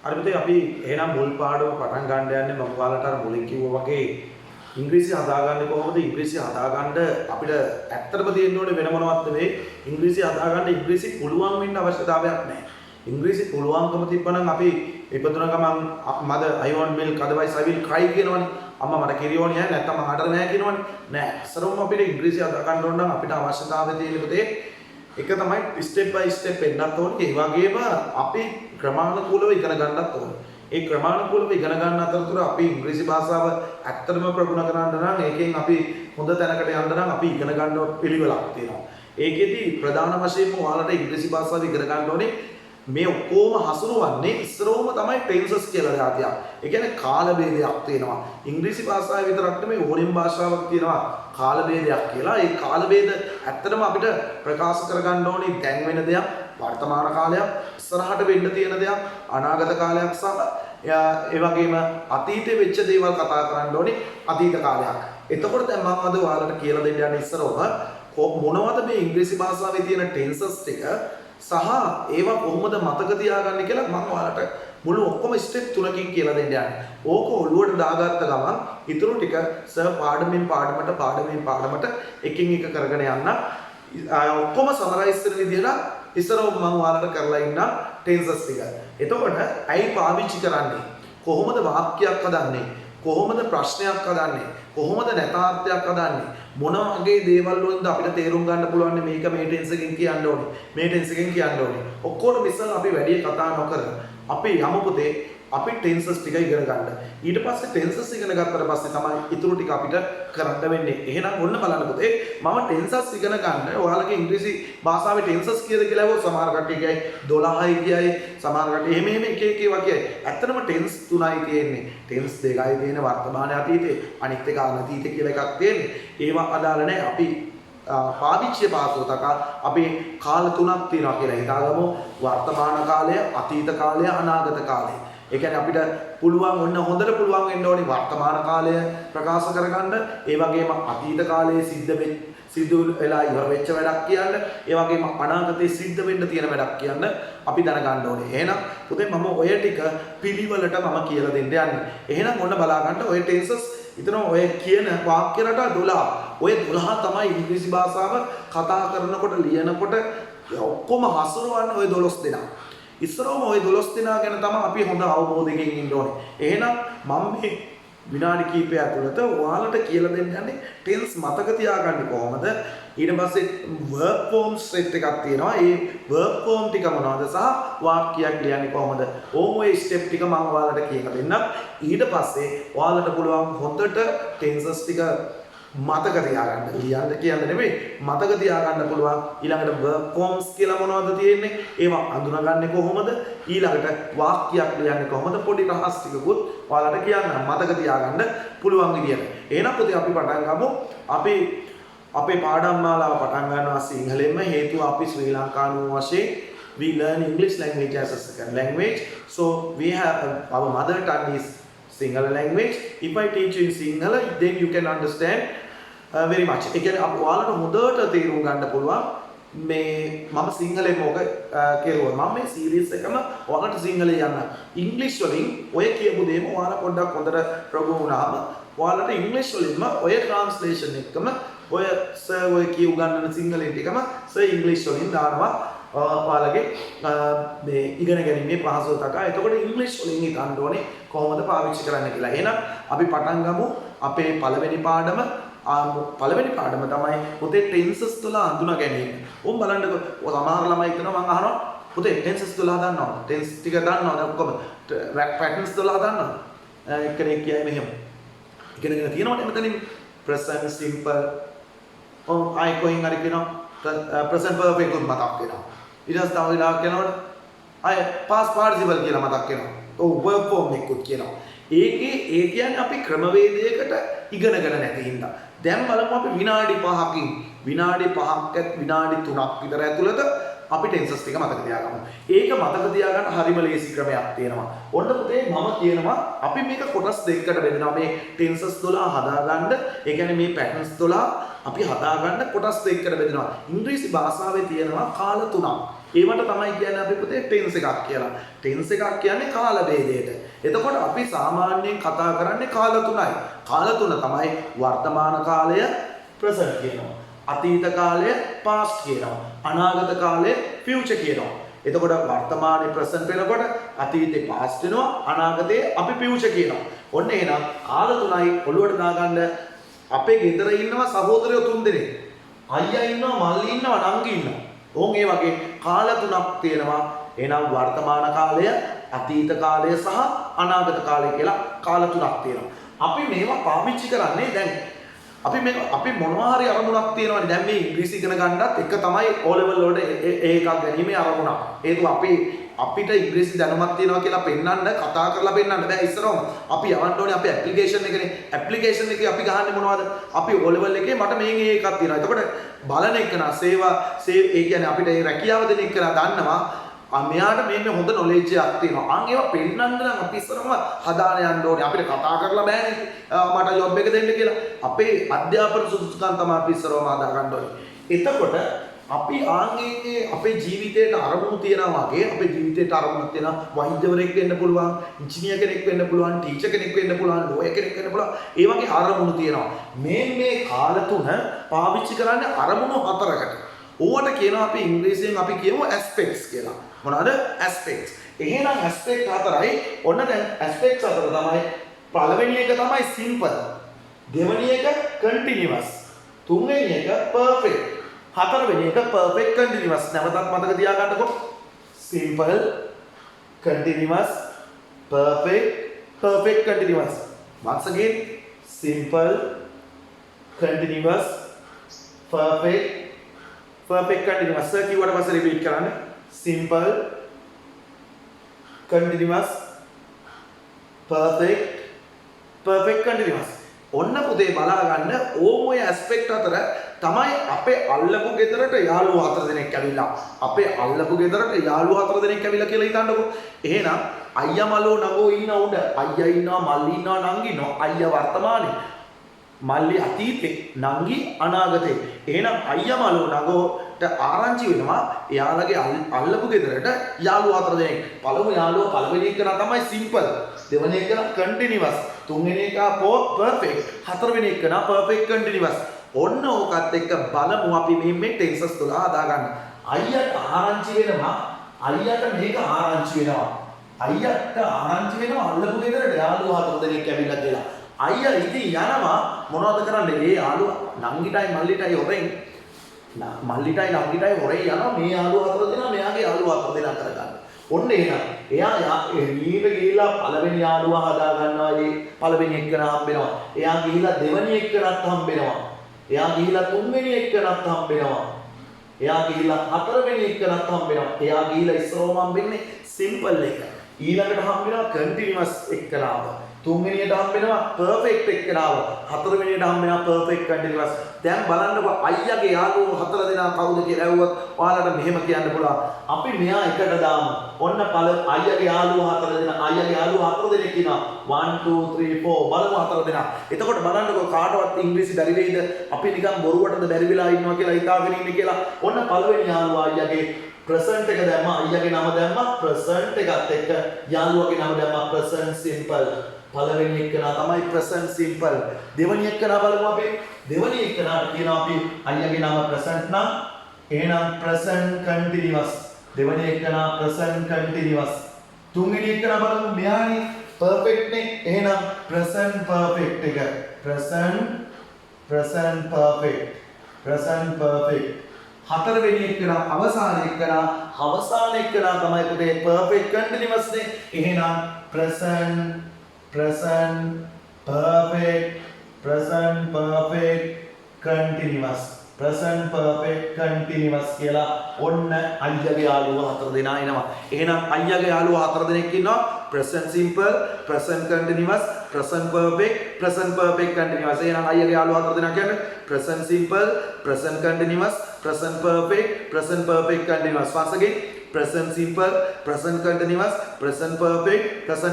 අර පුතේ අපි එහෙනම් මුල් පාඩම පටන් ගන්න යන්නේ මම ඔයාලට අර මුලින් කිව්වා වගේ ඉංග්‍රීසි හදාගන්නේ කොහොමද? ඉංග්‍රීසි හදාගන්න අපිට ඇත්තටම තියෙන්න ඕනේ වෙන මොනවත් නෙවෙයි. ඉංග්‍රීසි හදාගන්න ඉංග්‍රීසි පුළුවන් වෙන්න අවශ්‍යතාවයක් නැහැ. ඉංග්‍රීසි පුළුවන්කම තිබ්බනම් අපි ඉපදුන ගමන් මද I want milk otherwise I will cry කියනවනේ. අම්මා මට කිරි ඕනේ නැහැ නැත්නම් මට නැහැ කියනවනේ. නෑ. ඉස්සරවම අපිට ඉංග්‍රීසි හදාගන්න ඕන නම් අපිට අවශ්‍යතාවය තියෙන පුතේ එක තමයි ස්ටෙප් බයි ස්ටෙප් එන්නත් ඕනේ. ඒ වගේම අපි ක්‍රමානුකූලව ඉගෙන ගන්නත් ඕනේ. ඒ ක්‍රමානුකූලව ඉගෙන ගන්න අතරතුර අපි ඉංග්‍රීසි භාෂාව ඇත්තටම ප්‍රගුණ කරන්න නම් ඒකෙන් අපි හොඳ තැනකට යන්න නම් අපි ඉගෙන ගන්න පිළිවෙලක් තියෙනවා. ඒකෙදි ප්‍රධාන වශයෙන්ම ඔයාලට ඉංග්‍රීසි භාෂාව ඉගෙන ගන්න ඕනේ මේ ඔක්කොම හසුරුවන්නේ ඉස්සරෝම තමයි ටෙන්සස් කියලා જાතියක්. ඒ කියන්නේ කාල භේදයක් තියෙනවා. ඉංග්‍රීසි භාෂාවේ විතරක් නෙමෙයි ඕනෙම භාෂාවක් තියෙනවා කාල භේදයක් කියලා. ඒ කාල භේද ඇත්තටම අපිට ප්‍රකාශ කරගන්න ඕනේ දැන් වෙන දෙයක්, වර්තමාන කාලයක්, ඉස්සරහට වෙන්න තියෙන දෙයක්, අනාගත කාලයක් සහ ඒ වගේම අතීතේ වෙච්ච දේවල් කතා කරන්න ඕනේ අතීත කාලයක්. එතකොට දැන් මම අද ඔයාලට කියලා දෙන්න යන්නේ ඉස්සරෝම මොනවද මේ ඉංග්‍රීසි භාෂාවේ තියෙන ටෙන්සස් ටික සහ ඒවා කොහොමද මතක තියාගන්නේ කියලා මම ඔයාලට මුළු ඔක්කොම ස්ටෙප් තුනකින් කියලා දෙන්න යන්නේ. ඕක ඔළුවට දාගත්ත ගමන් ඊටු ටික සර් පාඩමින් පාඩමට එකින් එක කරගෙන යන්න. ඔක්කොම සමරයිස් කරන විදිහට ඉස්සරව මම ඔයාලට කරලා ඉන්න ටෙන්සස් ටික. එතකොට ඇයි පාවිච්චි කරන්නේ? කොහොමද වාක්‍යයක් හදන්නේ? කොහොමද ප්‍රශ්නයක් හදන්නේ? කොහොමද නැතාර්ථයක් හදන්නේ? මොන වගේ දේවල් වලින්ද අපිට තේරුම් ගන්න පුළුවන් මේක මේ ටෙන්ස් එකෙන් කියන්න ඕනේ. මේ ටෙන්ස් එකෙන් කියන්න ඕනේ. ඔක්කොම ඉස්සෙල්ලා අපි වැඩි කතා නොකර අපි යමු පුතේ අපි ටෙන්සස් ටික ඉගෙන ගන්න. ඊට පස්සේ ටෙන්සස් ඉගෙන ගත්තට පස්සේ තමයි ඊටු ටික අපිට කරන්න වෙන්නේ. එහෙනම් ඔන්න බලන්න පුතේ මම ටෙන්සස් ඉගෙන ගන්න ඔයාලගේ ඉංග්‍රීසි භාෂාවේ ටෙන්සස් කීයද කියලා අහුවොත් සමහර කට්ටිය කියයි 12යි කියයි සමහර කට්ටිය එහෙම එක ඒවා කියයි. ඇත්තටම ටෙන්ස් 3යි තියෙන්නේ. ටෙන්ස් 2යි තියෙන වර්තමාන අතීතේ අනිත් එක අනාගතය කියලා එකක් තියෙන්නේ. ඒවා අදාළ නැහැ. අපි පාවිච්චි භාෂාවතක අපි කාල තුනක් තියෙනවා කියලා හිතාගමු. වර්තමාන කාලය, අතීත කාලය, අනාගත කාලය. ඒ කියන්නේ අපිට පුළුවන් ඔන්න හොඳට පුළුවන් වෙන්න ඕනේ වර්තමාන කාලය ප්‍රකාශ කරගන්න. ඒ වගේම අතීත කාලයේ සිද්ධ වෙලා ඉවර වෙච්ච වැඩක් කියන්න. ඒ වගේම අනාගතයේ සිද්ධ වෙන්න තියෙන වැඩක් කියන්න අපි දැනගන්න ඕනේ. එහෙනම් පුතේ මම ඔය ටික පිළිවෙලට මම කියලා දෙන්න යන්නේ. එහෙනම් ඔන්න බලා ගන්න ඔය ටෙන්සස් ඉතින් ඔය කියන වාක්‍ය රට 12. ඔය 12 තමයි ඉංග්‍රීසි භාෂාව කතා කරනකොට ලියනකොට ඔක්කොම හසුරවන්නේ ඔය 12 දෙනා. ඉස්සරවම ওই 12 දෙනා ගැන තමයි අපි හොඳ අවබෝධයකින් ඉන්න ඕනේ. එහෙනම් මම මේ විනාඩි කිහිපය ඇතුළත ඔයාලට කියලා දෙන්න යන්නේ ටෙන්ස් මතක තියාගන්නේ කොහොමද? ඊට පස්සේ verb form set එකක් තියෙනවා. ඒ verb form ටික මොනවද සහ වාක්‍යයක් ලියන්නේ කොහොමද? ওই ස්ටෙප් ටික මම ඔයාලට කියලා දෙන්නම්. ඊට පස්සේ ඔයාලට පුළුවන් හොඳට ටෙන්සස් ටික මතක තියාගන්න. ලියන්න කියන්නේ නෙමෙයි මතක තියාගන්න පුළුවන්. ඊළඟට verb forms කියලා මොනවද තියෙන්නේ? ඒවා අඳුනගන්නේ කොහොමද? ඊළඟට වාක්‍යයක් ලියන්නේ කොහොමද? පොඩි රහස් ටිකකුත් ඔයාලට කියන්න මතක තියාගන්න පුළුවන් විදියට. එහෙනම් පුතේ අපි පටන් ගමු. අපි අපේ පාඩම් මාලාව පටන් ගන්නවා සිංහලෙන්ම. හේතුව අපි ශ්‍රී ලංකානු වශයෙන් we learn English language as a second language. So we have our mother tongue is Sinhala language. If I teach you in Sinhala, then you can understand very much. ඒ කියන්නේ ඔයාලට හොඳට තේරුම් ගන්න පුළුවන් මේ මම සිංහලෙන් මොක කෙරුවා. මම මේ සීරීස් එකම ඔයාලට සිංහලෙන් යන්න. ඉංග්‍රීසි වලින් ඔය කියපු දේම ඔයාලා පොඩ්ඩක් හොඳට ප්‍රගුණ වුණාම ඔයාලට ඉංග්‍රීසි වලින්ම ඔය ට්‍රාන්ස්ලේෂන් එකම ඔය සර් ඔය කියු ගන්න සිංහලෙන් ටිකම සර් ඉංග්‍රීසි වලින් දානවා. ඔයාලගේ මේ ඉගෙන ගැනීමේ පහසුව තකා. එතකොට ඉංග්‍රීසි වලින් හිතන්න ඕනේ කොහොමද පාවිච්චි කරන්න කියලා. එහෙනම් අපි පටන් ගමු අපේ පළවෙනි පාඩම. පළවෙනි පාඩම තමයි පුතේ ටෙන්සස් 12 අඳුන ගැනීම. උන් බලන්නකො සමහර ළමයි හිතනවා මම අහනවා පුතේ ටෙන්සස් 12 දන්නවද? ටෙන්ස් ටික දන්නවද ඔක්කොම? පැටර්න්ස් 12 දන්නවද? එක්කෙනෙක් කියයි මෙහෙම. ඉගෙනගෙන තියෙනවනේ මෙතනින් present simple ආයි කොහෙන් හරි කියනවා present perfect උත් මතක් වෙනවා. ඊට පස්සේ තව වෙලාවක් යනකොට ආයි past participle කියලා මතක් වෙනවා. ඔව් verb form එකකුත් කියනවා. ඒ කියන්නේ අපි ක්‍රමවේදයකට ඉගෙනගෙන නැති හින්දා. දැන් බලමු අපි විනාඩි 5කින් විනාඩි 3ක් විතර ඇතුළත අපි ටෙන්සස් ටික මතක තියාගමු. ඒක මතක තියාගන්න හරිම ලේසි ක්‍රමයක් තියෙනවා. ඔන්න පුතේ මම කියනවා අපි මේක කොටස් දෙකකට බෙදනවා. මේ ටෙන්සස් 12 හදාගන්න. ඒ කියන්නේ මේ පැටර්න්ස් 12 අපි හදාගන්න කොටස් දෙකකට බෙදනවා. ඉංග්‍රීසි භාෂාවේ තියෙනවා කාල තුනක්. ඒවට තමයි කියන්නේ අපි පුතේ ටෙන්ස් එකක් කියලා. ටෙන්ස් එකක් කියන්නේ කාල භේදයට. එතකොට අපි සාමාන්‍යයෙන් කතා කරන්නේ කාල තුනයි. කාල තුන තමයි වර්තමාන කාලය present කියනවා. අතීත කාලය past කියනවා. අනාගත කාලය future කියනවා. එතකොට වර්තමානයේ present වෙනකොට අතීතේ past වෙනවා. අනාගතේ අපි future කියනවා. ඔන්න එහෙනම් කාල තුනයි ඔළුවට දාගන්න. අපේ ගෙදර ඉන්නවා සහෝදරයෝ 3 දෙනෙක්. අයියා ඉන්නවා, මල්ලි ඉන්නවා, නංගි ඉන්නවා. ඕන් ඒ වගේ කාල තුනක් තියෙනවා. එහෙනම් වර්තමාන කාලය, අතීත කාලය සහ අනාගත කාලය කියලා කාල තුනක් තියෙනවා. අපි මේවා පාවිච්චි කරන්නේ දැන් අපි මොනවා හරි අරමුණක් තියෙනවානේ. දැන් මේ ඉංග්‍රීසි ඉගෙන ගන්නත් එක තමයි O level වලට ඒකක් ගැනීමේ අරමුණක්. ඒකෝ අපිට ඉංග්‍රීසි දැනුමක් තියෙනවා කියලා පෙන්වන්න, කතා කරලා පෙන්වන්න බෑ. ඉස්සරහම අපි යවන්න ඕනේ අපේ ඇප්ලිකේෂන් එකනේ. ඇප්ලිකේෂන් එකේ අපි ගහන්නේ මොනවද? අපි O level එකේ මට මේන් එකක් තියෙනවා. එතකොට බලන එක නා සේව ඒ කියන්නේ අපිට ඒ රැකියාව දෙන එක නා දන්නවා. මෙයාට මේ හොඳ නොලෙජ් එකක් තියෙනවා. අන් ඒවා පෙන්වන්න නම් අපි ඉස්සරහම හදාන යන්න ඕනේ. අපිට කතා කරලා බෑනේ මට ජොබ් එක දෙන්න කියලා. අපේ අධ්‍යාපන සුදුසුකම් තමයි අපි ඉස්සරහම හදා ගන්න ඕනේ. එතකොට අපි ආන්ගේ අපේ ජීවිතේට අරමුණු තියනවා වගේ අපේ ජීවිතේට අරමුණක් තියෙනවා. වෛද්‍යවරයෙක් වෙන්න පුළුවන්, ඉංජිනේර කෙනෙක් වෙන්න පුළුවන්, ටීචර් කෙනෙක් වෙන්න පුළුවන්, ලෝයර් කෙනෙක් වෙන්න පුළුවන්. ඒ වගේ අරමුණු තියෙනවා. මේ කාල තුන පාවිච්චි කරන්නේ අරමුණු හතරකට. ඕවට කියනවා අපි ඉංග්‍රීසියෙන් අපි කියමු aspects කියලා. මොනවාද aspects? එහෙනම් aspect හතරයි. ඔන්න දැන් aspects හතර තමයි. පළවෙනි එක තමයි simple. දෙවෙනි එක continuous. තුන්වෙනි එක perfect. හතරවෙනි එක perfect continuous. නැවතත් මතක තියාගන්නකො. simple, continuous, perfect continuous. Once again, simple, continuous, perfect continuous. Sir keyword පස්සේ repeat කරන්න. Simple, continuous, perfect continuous. ඔන්න පුතේ බලා ගන්න ඕම ඔය ඇස්පෙක්ට් අතර තමයි අපේ අල්ලපු ගෙදරට යාළුවෝ 4 දෙනෙක් ඇවිල්ලා. අපේ අල්ලපු ගෙදරට යාළුවෝ 4 දෙනෙක් ඇවිල්ලා කියලා හිතන්නකෝ. එහෙනම් අයියා මලෝ නගෝ ඉන්න උඩ. අයියා ඉන්නවා, මල්ලි ඉන්නවා, නංගි ඉන්නවා. අයියා වර්තමානයේ, මල්ලි අතීතේ, නංගි අනාගතේ. එහෙනම් අයියා මලෝ නගෝට ආරංචි වෙනවා එයාලගේ අල්ලපු ගෙදරට යාළුවෝ 4 දෙනෙක්. පළමු යාළුවා පළවෙනි එක තමයි simple. දෙවෙනි එක continuous. තුන්වෙනි එක perfect. හතරවෙනි එක perfect continuous. ඔන්න ඕකත් එක්ක බලමු අපි මේ ටෙන්සස් තුල හදා ගන්න. අයියට ආරංචි වෙනවා. අයියට මේක ආරංචි වෙනවා. අයියට ආරංචි වෙනවා අල්ලපු ගෙදරට යාළුවෝ 4 දෙනෙක් ඇවිල්ලා කියලා. අයියා ඉතින් යනවා මොනවද කරන්නේ? ඒ යාළුවා නංගිටයි මල්ලිටයි හොරෙන් මල්ලිටයි නංගිටයි හොරෙන් යනවා මේ යාළුවා 4 දෙනා මෙයාගේ යාළුවා 4 දෙනා කරගන්න. ඔන්න එහෙනම් එයා ඊට ගිහිලා පළවෙනි යාළුවා හදා ගන්නවා. ඒ පළවෙනි එක්කන හම්බෙනවා. එයා ගිහිලා දෙවෙනි එක්කනත් හම්බෙනවා. එයා ගිහිලා තුන්වෙනි එක්කනත් හම්බෙනවා. එයා ගිහිලා හතරවෙනි එක්කනත් හම්බෙනවා. එයා ගිහිලා ඉස්සරෝම හම්බෙන්නේ simple එක. ඊළඟට හම්බෙනවා continuous එක්කනාව. තුන්වෙනියට හම්බෙනවා perfect එක්කනාව. හතරවෙනියට හම්බෙනවා perfect continuous. දැන් බලන්නකො අයියාගේ යාළුවෝ 4 දෙනා කවුද කියලා ඇහුවොත් ඔයාලට මෙහෙම කියන්න පුළුවන්. අපි මෙයා එකට දාමු. ඔන්න අයියාගේ යාළුවෝ 4 දෙනා. අයියාගේ යාළුවෝ 4 දෙනෙක් ඉන්නවා. 1 2 3 4 බලමු 4 දෙනා. එතකොට බලන්නකො කාටවත් ඉංග්‍රීසි බැරි වෙයිද? අපි නිකන් බොරුවටද බැරි වෙලා ඉන්නවා කියලා හිතාගෙන ඉන්නේ කියලා. ඔන්න පළවෙනි යාළුවා අයියාගේ present එක දැම්මා. අයියාගේ නම දැම්මා. present එකත් එක්ක යාළුවාගේ නම දැම්මා. present simple. පළවෙනි එක්කනා තමයි present simple. දෙවෙනි එක්කනා බලමු අපි. දෙවෙනි එක්කනාට කියනවා අපි අයියාගේ නම present නම් එහෙනම් present continuous. දෙවෙනි එක්කනා present continuous. තුන්වෙනි එක්කනා බලමු මෙයානේ perfect නේ. එහෙනම් present perfect එක. present perfect. හතරවෙනි එක්කනා අවසාන එක්කනා තමයි පුතේ perfect continuous නේ. එහෙනම් present perfect continuous කියලා ඔන්න අයියාගේ යාළුවා 4 දෙනා එනවා. එහෙනම් අයියාගේ යාළුවා 4 දෙනෙක් ඉන්නවා. present simple, present continuous, present perfect continuous. එහෙනම් අයියාගේ යාළුවා 4 දෙනා කියන්නේ present simple, present continuous, present perfect continuous. Once again, present simple, present continuous, present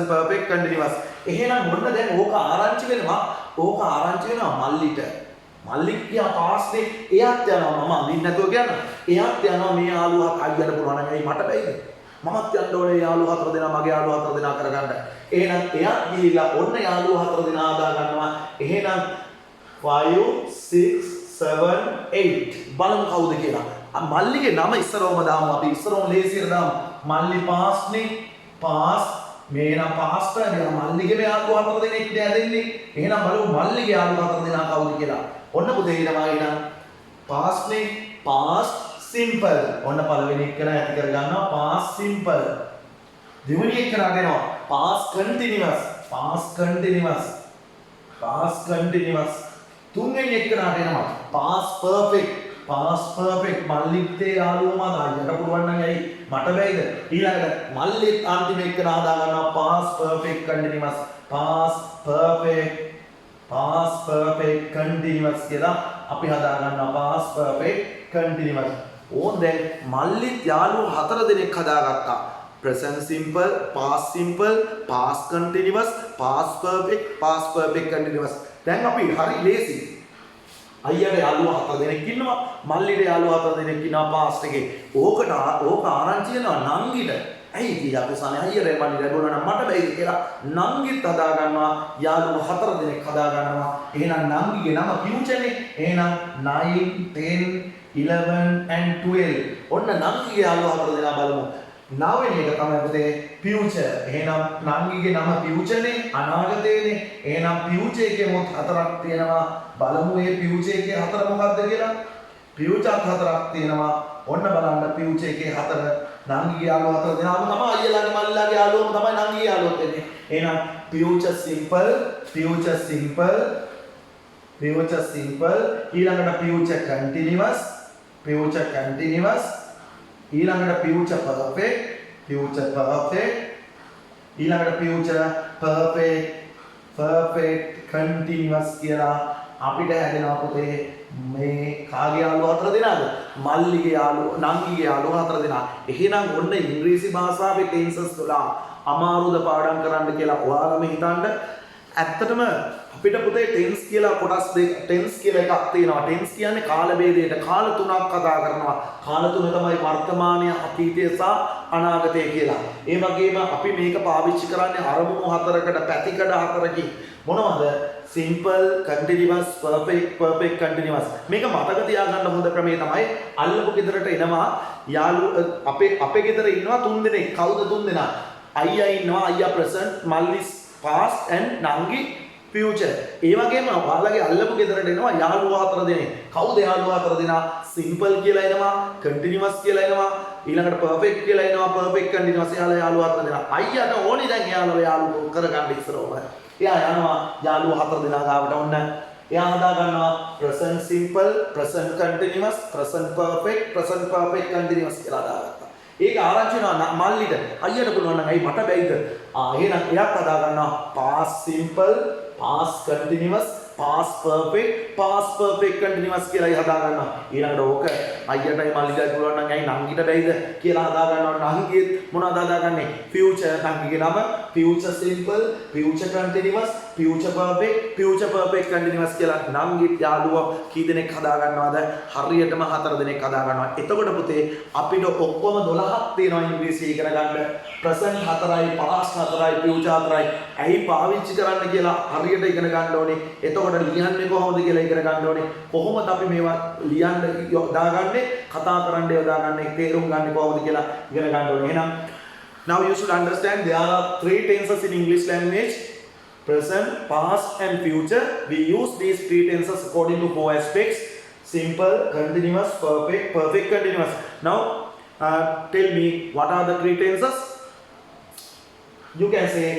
perfect continuous. එහෙනම් මොන්න දැන් ඕක ආරංචි වෙනවා මල්ලිට. මල්ලික් ගියා පාස් නේ. එයාත් යනවා මම අඳින්න නැතුව කියනවා. එයාත් යනවා මේ යාළුවා අයියට පුළුවන් නම් ඇයි මට බැයිද? මමත් යන්න ඕනේ යාළුවා හතර දෙනා මගේ යාළුවා හතර දෙනා කරගන්න. එහෙනම් එයාත් ගිහිල්ලා ඔන්න යාළුවා හතර දෙනා හදා ගන්නවා. එහෙනම් 5 6 7 8 බලමු කවුද කියලා. මල්ලිගේ නම ඉස්සරවම දාමු අපි ඉස්සරවම ලේසියට දාමු. මල්ලි පාස් නේ. පාස් මේ නම් පාස් කරලා මල්ලිගේ යාළුවා හතර දෙනෙක් දැදෙන්නේ. එහෙනම් බලමු මල්ලිගේ යාළුවා හතර දෙනා කවුද කියලා. ඔන්න පුතේ ඊළඟ එහෙනම් පාස් නේ. Pass simple. ඔන්න පළවෙනි එක ඇති කර ගන්නවා පාස් simple. දෙවෙනි එක කරගෙනවා past continuous. Past continuous. Past continuous. තුන්වෙනි එක කරගෙනවා පාස් perfect. Past perfect. මල්ලිත්තේ යාළුවම අයියට පුළුවන් නම් ඇයි මට බැයිද? ඊළඟට මල්ලිත් අන්තිම එක හදා ගන්නවා pass perfect continuous. Pass perfect. Past perfect continuous කියලා අපි හදා ගන්නවා පාස් perfect continuous. ඕන් දැන් මල්ලිත් යාළුවෝ හතර දෙනෙක් හදාගත්තා. present simple, past simple, past continuous, past perfect continuous. දැන් අපි හරි ලේසි. අයියට යාළුවෝ හතර දෙනෙක් ඉන්නවා. මල්ලිට යාළුවෝ හතර දෙනෙක් ඉන්නවා past එකේ. ඕක ආරංචි වෙනවා නංගිට. ඇයි ඉතින් අපි සනේ අයියට මල්ලිට ගොනා නම් මට බැයිද කියලා නංගිත් හදා ගන්නවා. යාළුවෝ හතර දෙනෙක් හදා ගන්නවා. එහෙනම් නංගිගේ නම පියුචනේ. එහෙනම් 9 10 11 and 12. ඔන්න නංගිගේ යාළුවා හතර දෙනා බලමු. 9 වෙනි එක තමයි පුතේ future. එහෙනම් නංගිගේ නම future නේ අනාගතේනේ. එහෙනම් future එකේ මොකක් හතරක් තියෙනවා. බලමු මේ future එකේ හතර මොකක්ද කියලා. future හතරක් තියෙනවා. ඔන්න බලන්න future එකේ හතර නංගිගේ යාළුවා හතර දෙනාම තමයි අයියලාගේ මල්ලිලාගේ යාළුවම තමයි නංගිගේ යාළුවොත් වෙන්නේ. එහෙනම් future simple, future simple, future simple, ඊළඟට future continuous, future continuous, ඊළඟට future perfect, future perfect, ඊළඟට future perfect, perfect continuous කියලා අපිට හැදෙනවා පුතේ මේ කාගේ යාළුවා හතර දෙනාද? මල්ලිගේ යාළුවා, නංගිගේ යාළුවා හතර දෙනා. එහෙනම් ඔන්න ඉංග්‍රීසි භාෂාවේ ටෙන්සස් 12 අමාරුද පාඩම් කරන්න කියලා ඔයාලම හිතන්න. ඇත්තටම අපිට පුතේ ටෙන්ස් කියලා කොටස් දෙක ටෙන්ස් කියලා එකක් තියෙනවා. ටෙන්ස් කියන්නේ කාල ભેදයට කාල තුනක් කතා කරනවා. කාල තුන තමයි වර්තමානය, අතීතය සහ අනාගතය කියලා. ඒ වගේම අපි මේක පාවිච්චි කරන්නේ අරමුණු හතරකට, පැතිකඩ හතරකින්. මොනවද? simple, continuous, perfect continuous. මේක මතක තියාගන්න හොඳ ක්‍රමය තමයි අල්ලපු ගෙදරට එනවා අපේ ගෙදර ඉන්නවා තුන් දෙනෙක්. කවුද තුන් දෙනා? අයියා ඉන්නවා. අයියා present, මල්ලි past and නංගි future. ඒ වගේම ඔයාලගේ අල්ලපු ගෙදරට එනවා යාළුවා හතර දෙනෙක්. කවුද යාළුවා හතර දෙනා? simple කියලා එනවා, continuous කියලා එනවා, ඊළඟට perfect කියලා එනවා, perfect continuous යාළුවා හතර දෙනා. අයියාට ඕනේ දැන් යාළුවෝ කරගන්න ඉස්සරවම. එයා යනවා යාළුවා හතර දෙනා ගාවට. ඔන්න එයා හදා ගන්නවා present simple, present continuous, present perfect continuous කියලා දාගත්තා. ඒක ආරංචි වෙනවා මල්ලිට. අයියට පුළුවන් නම් ඇයි මට බැයිද? එහෙනම් එයාත් හදා ගන්නවා past simple, past continuous, past perfect continuous කියලා හදා ගන්නවා. ඊළඟට ඕක අයියටයි මල්ලිටයි පුළුවන් නම් ඇයි නංගිට බැයිද කියලා හදා ගන්නවා. නංගිත් මොනවද හදාගන්නේ? future. නංගිගේ නම future simple, future continuous, future perfect continuous කියලා නංගිත් යාළුවා කී දෙනෙක් හදා ගන්නවද? හරියටම 4 දෙනෙක් හදා ගන්නවා. එතකොට පුතේ අපිට ඔක්කොම 12ක් තියෙනවා ඉංග්‍රීසි ඉගෙන ගන්න. present 4යි, past 4යි, future 4යි. ඇයි පාවිච්චි කරන්න කියලා හරියට ඉගෙන ගන්න ඕනේ. එතකොට ලියන්නේ කොහොමද කියලා ඉගෙන ගන්න ඕනේ. කොහොමද අපි මේවා ලියන්න දාගන්නේ, කතා කරන්න යොදාගන්නේ, තේරුම් ගන්න කොහොමද කියලා ඉගෙන ගන්න ඕනේ. එහෙනම් now you should understand there are 3 tenses in English language: present, past and future. We use these 3 tenses according to 4 aspects: simple, continuous, perfect continuous. Now tell me, what are the 3 tenses? You can say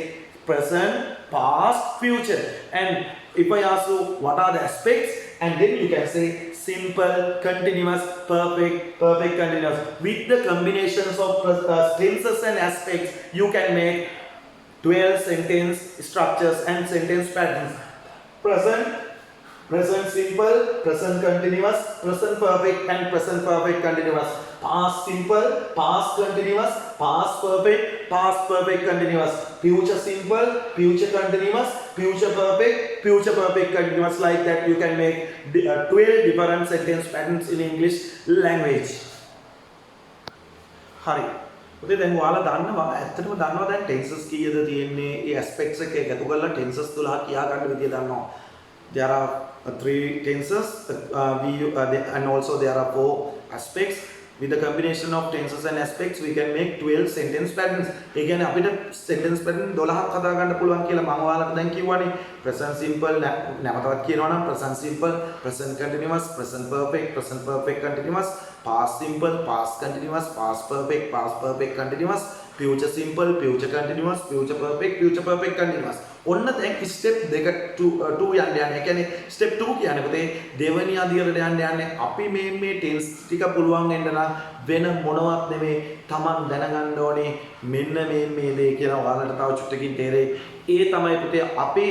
present, past, future. And if I ask you what are the aspects, and then you can say simple, continuous, perfect continuous. With the combinations of tenses and aspects, you can make 12 sentence structures and sentence patterns. Present simple, present continuous, present perfect and present perfect continuous. past simple, past continuous, past perfect continuous, future simple, future continuous, future perfect continuous. Like that you can make 12 different sentence patterns in English language. හරි. උදේ දැන් ඔයාලා දන්නවා ඇත්තටම දන්නවා දැන් tenses කීයද තියෙන්නේ ඒ ඇස්පෙක්ට්ස් එක එකතු කරලා ටෙන්සස් 12 කියා ගන්න විදිය දන්නවා. There are 3 tenses and also there are 4 aspects. With the combination of tenses and aspects we can make 12 sentence patterns. ඒ කියන්නේ අපිට sentence pattern 12ක් හදා ගන්න පුළුවන් කියලා මම ඔයාලට දැන් කිව්වනේ. Present simple නැවතත් කියනවා නම් present simple, present continuous, present perfect continuous, past simple, past continuous, past perfect continuous, future simple, future continuous, future perfect continuous. ඔන්න දැන් step 2 යන්න යන්නේ. ඒ කියන්නේ step 2 කියන්නේ පුතේ දෙවෙනි අදියරට යන්න යන්නේ අපි මේ tense ටික පුළුවන් වෙන්න නම් වෙන මොනවත් නෙමෙයි Taman දැනගන්න ඕනේ මෙන්න මේ දේ කියලා ඔයාලට තව චුට්ටකින් තේරෙයි. ඒ තමයි පුතේ අපි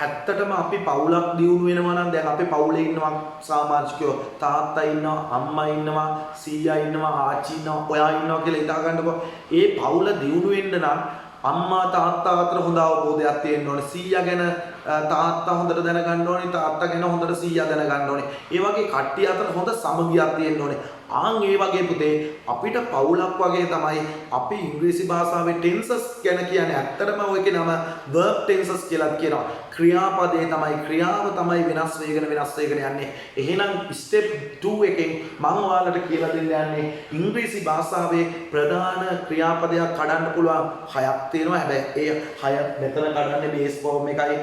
ඇත්තටම අපි පවුලක් දියුණු වෙනවා නම් දැන් අපේ පවුලේ ඉන්නවා සමාජිකයෝ තාත්තා ඉන්නවා අම්මා ඉන්නවා සීයා ඉන්නවා ආච්චි ඉන්නවා ඔයා ඉන්නවා කියලා හිතා ගන්නකො. ඒ පවුල දියුණු වෙන්න නම් අම්මා තාත්තා අතර හොඳ අවබෝධයක් තියෙන්න ඕනේ. සීයා ගැන තාත්තා හොඳට දැනගන්න ඕනේ. තාත්තා ගැන හොඳට සීයා දැනගන්න ඕනේ. ඒ වගේ කට්ටිය අතර හොඳ සමගියක් තියෙන්න ඕනේ. ආන් ඒ වගේ පුතේ අපිට පවුලක් වගේ තමයි අපි ඉංග්‍රීසි භාෂාවේ tenses ගැන කියන්නේ. ඇත්තටම ඔයකේ නම verb tenses කියලා කියනවා. ක්‍රියාපදේ තමයි ක්‍රියාව තමයි වෙනස් වෙගෙන යන්නේ. එහෙනම් step 2 එකෙන් මම ඔයාලට කියලා දෙන්න යන්නේ ඉංග්‍රීසි භාෂාවේ ප්‍රධාන ක්‍රියාපදයක් කඩන්න පුළුවන් 6ක් තියෙනවා. හැබැයි ඒ 6 මෙතන කඩන්නේ base form එකයි.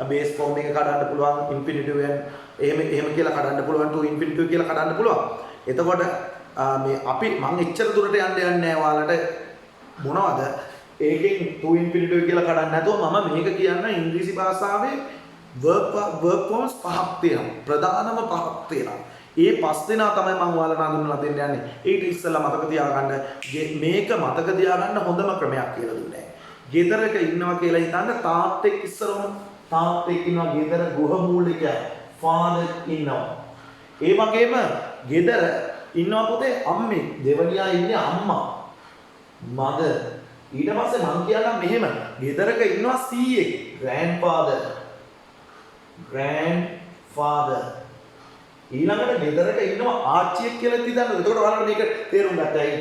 base form එක කඩන්න පුළුවන් infinitive එහෙම කියලා කඩන්න පුළුවන් to infinitive කියලා කඩන්න පුළුවන්. එතකොට මේ අපි මම එච්චර දුරට යන්න නැහැ ඔයාලට මොනවද ඒකෙන් to infinitive කියලා කඩන්න නැතුව මම මේක කියන්න ඉංග්‍රීසි භාෂාවේ verb forms පහක් තියෙනවා. ප්‍රධානම පහක් තියෙනවා. ඒ පස් දෙනා තමයි මම ඔයාලට හඳුන්වලා දෙන්න යන්නේ. ඊට ඉස්සෙල්ලා මතක තියාගන්න මේක මතක තියාගන්න හොඳම ක්‍රමයක් කියලා දුන්නේ. ගෙදරක ඉන්නවා කියලා හිතන්න තාත්තෙක් ඉස්සරම තාත්තෙක් ඉන්නවා ගෙදර ගෘහ මූලිකයා father ඉන්නවා. ඒ වගේම ගෙදර ඉන්නවා පුතේ අම්මේ දෙවනියා ඉන්නේ අම්මා mother. ඊට පස්සේ මම කියන්නම් මෙහෙම ගෙදරක ඉන්නවා සීයෙක් grandfather ඊළඟට ගෙදරක ඉන්නවා ආච්චියෙක් කියලා හිතන්න. එතකොට ඔයාලට මේක තේරුම් ගත්තා. ඒ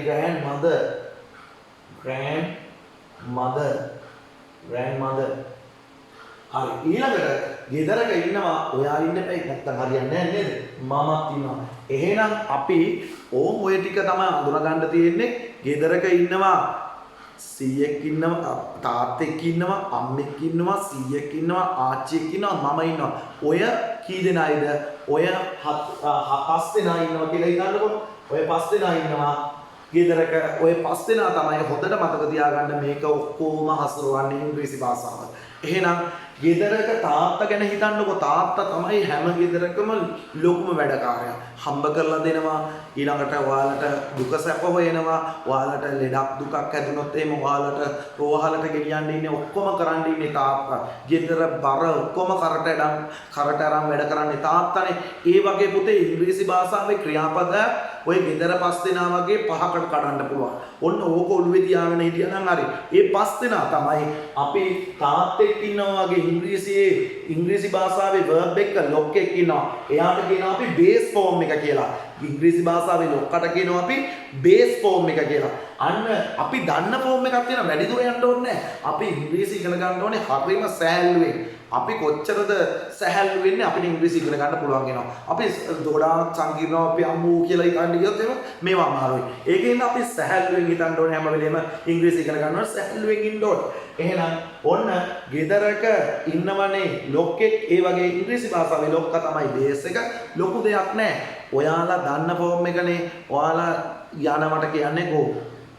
grandmother හරි ඊළඟට ගෙදරක ඉන්නවා ඔයා ඉන්න බෑ නැත්තම් හරියන්නේ නැහැ නේද? මමත් ඉන්නවා. එහෙනම් අපි ඕම් ඔය ටික තමයි අඳුනගන්න තියෙන්නේ. ගෙදරක ඉන්නවා සීයෙක් ඉන්නවා තාත්තෙක් ඉන්නවා අම්මෙක් ඉන්නවා සීයෙක් ඉන්නවා ආච්චියෙක් ඉන්නවා මම ඉන්නවා. ඔය කී දෙනායිද? ඔය පස් දෙනා ඉන්නවා කියලා හිතන්නකො. ඔය පස් දෙනා ඉන්නවා ගෙදරක. ඔය පස් දෙනා තමයි හොඳට මතක තියාගන්න මේක ඔක්කොම හසුරවන්නේ ඉංග්‍රීසි භාෂාව. එහෙනම් ගෙදරක තාත්තා ගැන හිතන්නකො. තාත්තා තමයි හැම ගෙදරකම ලොකුම වැඩකාරයා. හම්බ කරලා දෙනවා. ඊළඟට ඔයාලට දුක සැප හොයනවා. ඔයාලට ලෙඩක් දුකක් හැදුනොත් එහෙම ඔයාලට රෝහලට ගෙනියන්න ඉන්නේ ඔක්කොම කරන්න ඉන්නේ තාත්තා. ගෙදර බර ඔක්කොම කරට අරන් වැඩ කරන්නේ තාත්තානේ. ඒ වගේ පුතේ ඉංග්‍රීසි භාෂාවේ ක්‍රියාපද ඔය ගෙදර පස් දෙනා වගේ පහකට කඩන්න පුළුවන්. ඔන්න ඕක ඔළුවේ තියාගෙන හිටියනම් හරි. ඒ පස් දෙනා තමයි අපි තාත්තෙක් ඉන්නවා වගේ ඉංග්‍රීසි භාෂාවේ verb එක lock එකක් ඉන්නවා. එයාට කියනවා අපි base form එක කියලා. ඉංග්‍රීසි භාෂාවේ lockකට කියනවා අපි base form එක කියලා. අන්න අපි දන්න form එකක් තියෙනවා. වැඩි දුර යන්න ඕනේ නැහැ. අපි ඉංග්‍රීසි ඉගෙන ගන්න ඕනේ හරිම සෑහළුවෙන්. අපි කොච්චරද සැහැල්ලු වෙන්නේ අපිට ඉංග්‍රීසි ඉගෙන ගන්න පුළුවන් වෙනවා. අපි ගොඩාක් සංකීර්ණව අපි අම්මෝ කියලා හිතන්න ගියොත් එහෙම මේවා අමාරුයි. ඒකෙන් අපි සැහැල්ලුවෙන් හිතන්න ඕනේ හැම වෙලේම ඉංග්‍රීසි ඉගෙන ගන්නවා සැහැල්ලුවෙන් ඉන්න ඕනේ. එහෙනම් ඔන්න ගෙදරක ඉන්නවනේ ලොක්ෙක් ඒ වගේ ඉංග්‍රීසි භාෂාවේ ලොක්ක තමයි බේස් එක. ලොකු දෙයක් නැහැ. ඔයාලා දන්න ෆෝම් එකනේ. ඔයාලා යනවට කියන්නේ go.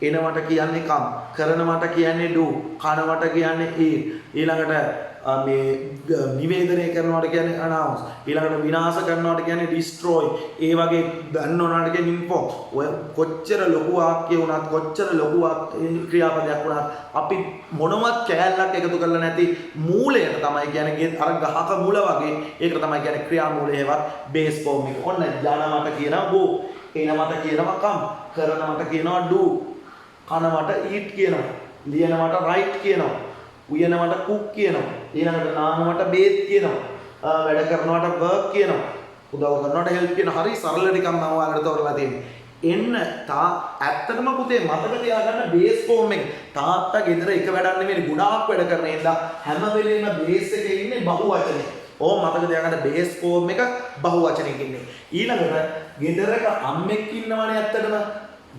එනවට කියන්නේ come. කරනවට කියන්නේ do. කනවට කියන්නේ eat. ඊළඟට මේ නිවේදනය කරනවට කියන්නේ announce. ඊළඟට විනාශ කරනවට කියන්නේ destroy. ඒ වගේ ගන්නවනවට කියන්නේ inform. ඔය කොච්චර ලොකු වාක්‍ය වුණත් කොච්චර ලොකු ක්‍රියාපදයක් වුණත් අපි මොනවත් කෑල්ලක් එකතු කරලා නැති මූලයට තමයි කියන්නේ අර ගහක මුල වගේ. ඒකට තමයි කියන්නේ ක්‍රියා මූලය හේවත් base form එක. ඔන්න යනවට කියනවා go. එනවට කියනවා come. කරනවට කියනවා do. කනවට eat කියනවා. ලියනවට write කියනවා. උයනවට cook කියනවා. ඊළඟට නානවට bathe කියනවා. වැඩ කරනවට work කියනවා. උදව් කරනවට help කියනවා. හරි සරල ටිකක් මම ඔයාලට තෝරලා තියෙන්නේ. එන්න ඇත්තටම පුතේ මතක තියාගන්න බේස් ෆෝම් එක. තාත්තා ගෙදර එක වැඩක් නෙමෙයි ගුණාවක් වැඩ කරන ඉඳලා හැම වෙලෙම බේස් එකේ ඉන්නේ බහුවචනේ. ඕ මතක තියාගන්න බේස් ෆෝම් එක බහුවචනෙක ඉන්නේ. ඊළඟට ගෙදරක අම්මෙක් ඉන්නවනේ ඇත්තටම.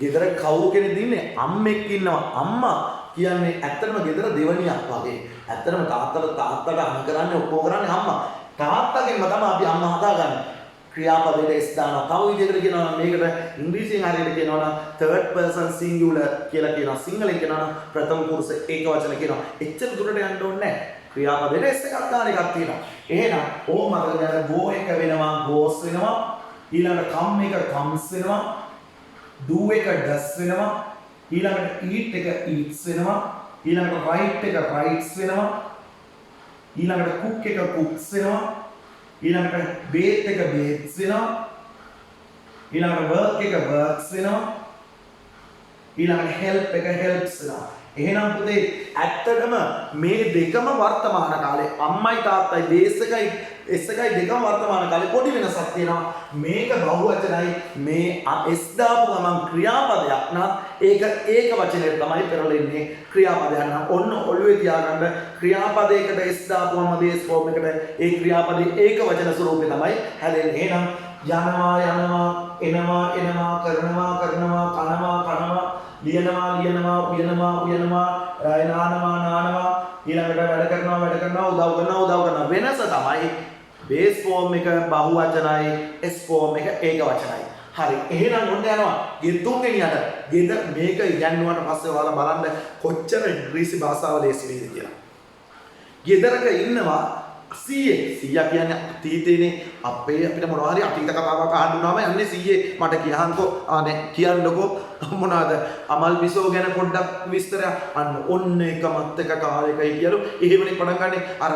ගෙදර කවුරු කෙනෙක්ද ඉන්නේ? අම්මෙක් ඉන්නවා. අම්මා කියන්නේ ඇත්තටම ගෙදර දෙවණියක් වගේ. ඇත්තටම තාත්තට අම කරන්නේ ඔක්කොම කරන්නේ අම්මා. තාත්තගෙන්ම තමයි අපි අම්මා හදාගන්නේ. ක්‍රියාපදයට s දානවා. තව විදිහකට කියනවා නම් මේකට ඉංග්‍රීසියෙන් හරියට කියනවා නම් third person singular කියලා කියනවා. සිංහලෙන් කියනවා නම් ප්‍රථම පුරුෂ ඒකවචන කියනවා. එච්චර දුරට යන්න ඕනේ නැහැ. ක්‍රියාපදයට s එකක් දාන එකක් තියෙනවා. එහෙනම් ඕම මතක ගන්න go එක වෙනවා goes වෙනවා. ඊළඟට come එක comes වෙනවා. do එක does වෙනවා. ඊළඟට eat එක eats වෙනවා. ඊළඟට write එක writes වෙනවා. ඊළඟට cook එක cooks වෙනවා. ඊළඟට bathe එක bathes වෙනවා. ඊළඟට work එක works වෙනවා. ඊළඟට help එක helps වෙනවා. එහෙනම් පුතේ ඇත්තටම මේ දෙකම වර්තමාන කාලේ අම්මයි තාත්තයි බේස් එකයි s එකයි දෙකම වර්තමාන කාලේ පොඩි වෙනසක් තියෙනවා. මේක බහුවචනයි මේ s දාපු ගමන් ක්‍රියාපදයක් නම් ඒක ඒක වචනේ තමයි පෙරලෙන්නේ ක්‍රියාපදයක් නම් ඔන්න ඔළුවේ තියාගන්න ක්‍රියාපදයකට s දාපුවම බේස් ෆෝම් එකට ඒ ක්‍රියාපදේ ඒක වචන ස්වරූපේ තමයි හැදෙන්නේ. එහෙනම් යනවා යනවා එනවා එනවා කරනවා කරනවා කනවා ලියනවා උයනවා නානවා ඊළඟට වැඩ කරනවා උදව් කරනවා වෙනස තමයි බේස් ෆෝම් එක බහුවචනයි s ෆෝම් එක ඒක වචනයි. හරි එහෙනම් ඔන්න යනවා තුන්වෙනියට ගෙදර මේක ඉගෙනුවාට පස්සේ ඔයාලා බලන්න කොච්චර ඉංග්‍රීසි භාෂාව ලේසි වේද කියලා. ගෙදරක ඉන්නවා සීයා කියන්නේ අතීතේනේ අපිට මොනවා හරි අතීත කතාවක් අහන්න උනාම යන්නේ සීයේ මට කියහන්කෝ ආනේ කියන්නකෝ මොනවාද අමල් බිසෝ ගැන පොඩ්ඩක් විස්තරයක් අන්න ඔන්න එකමත් එක කාලයක හිටියලු එහෙමනේ පටන් ගන්නේ අර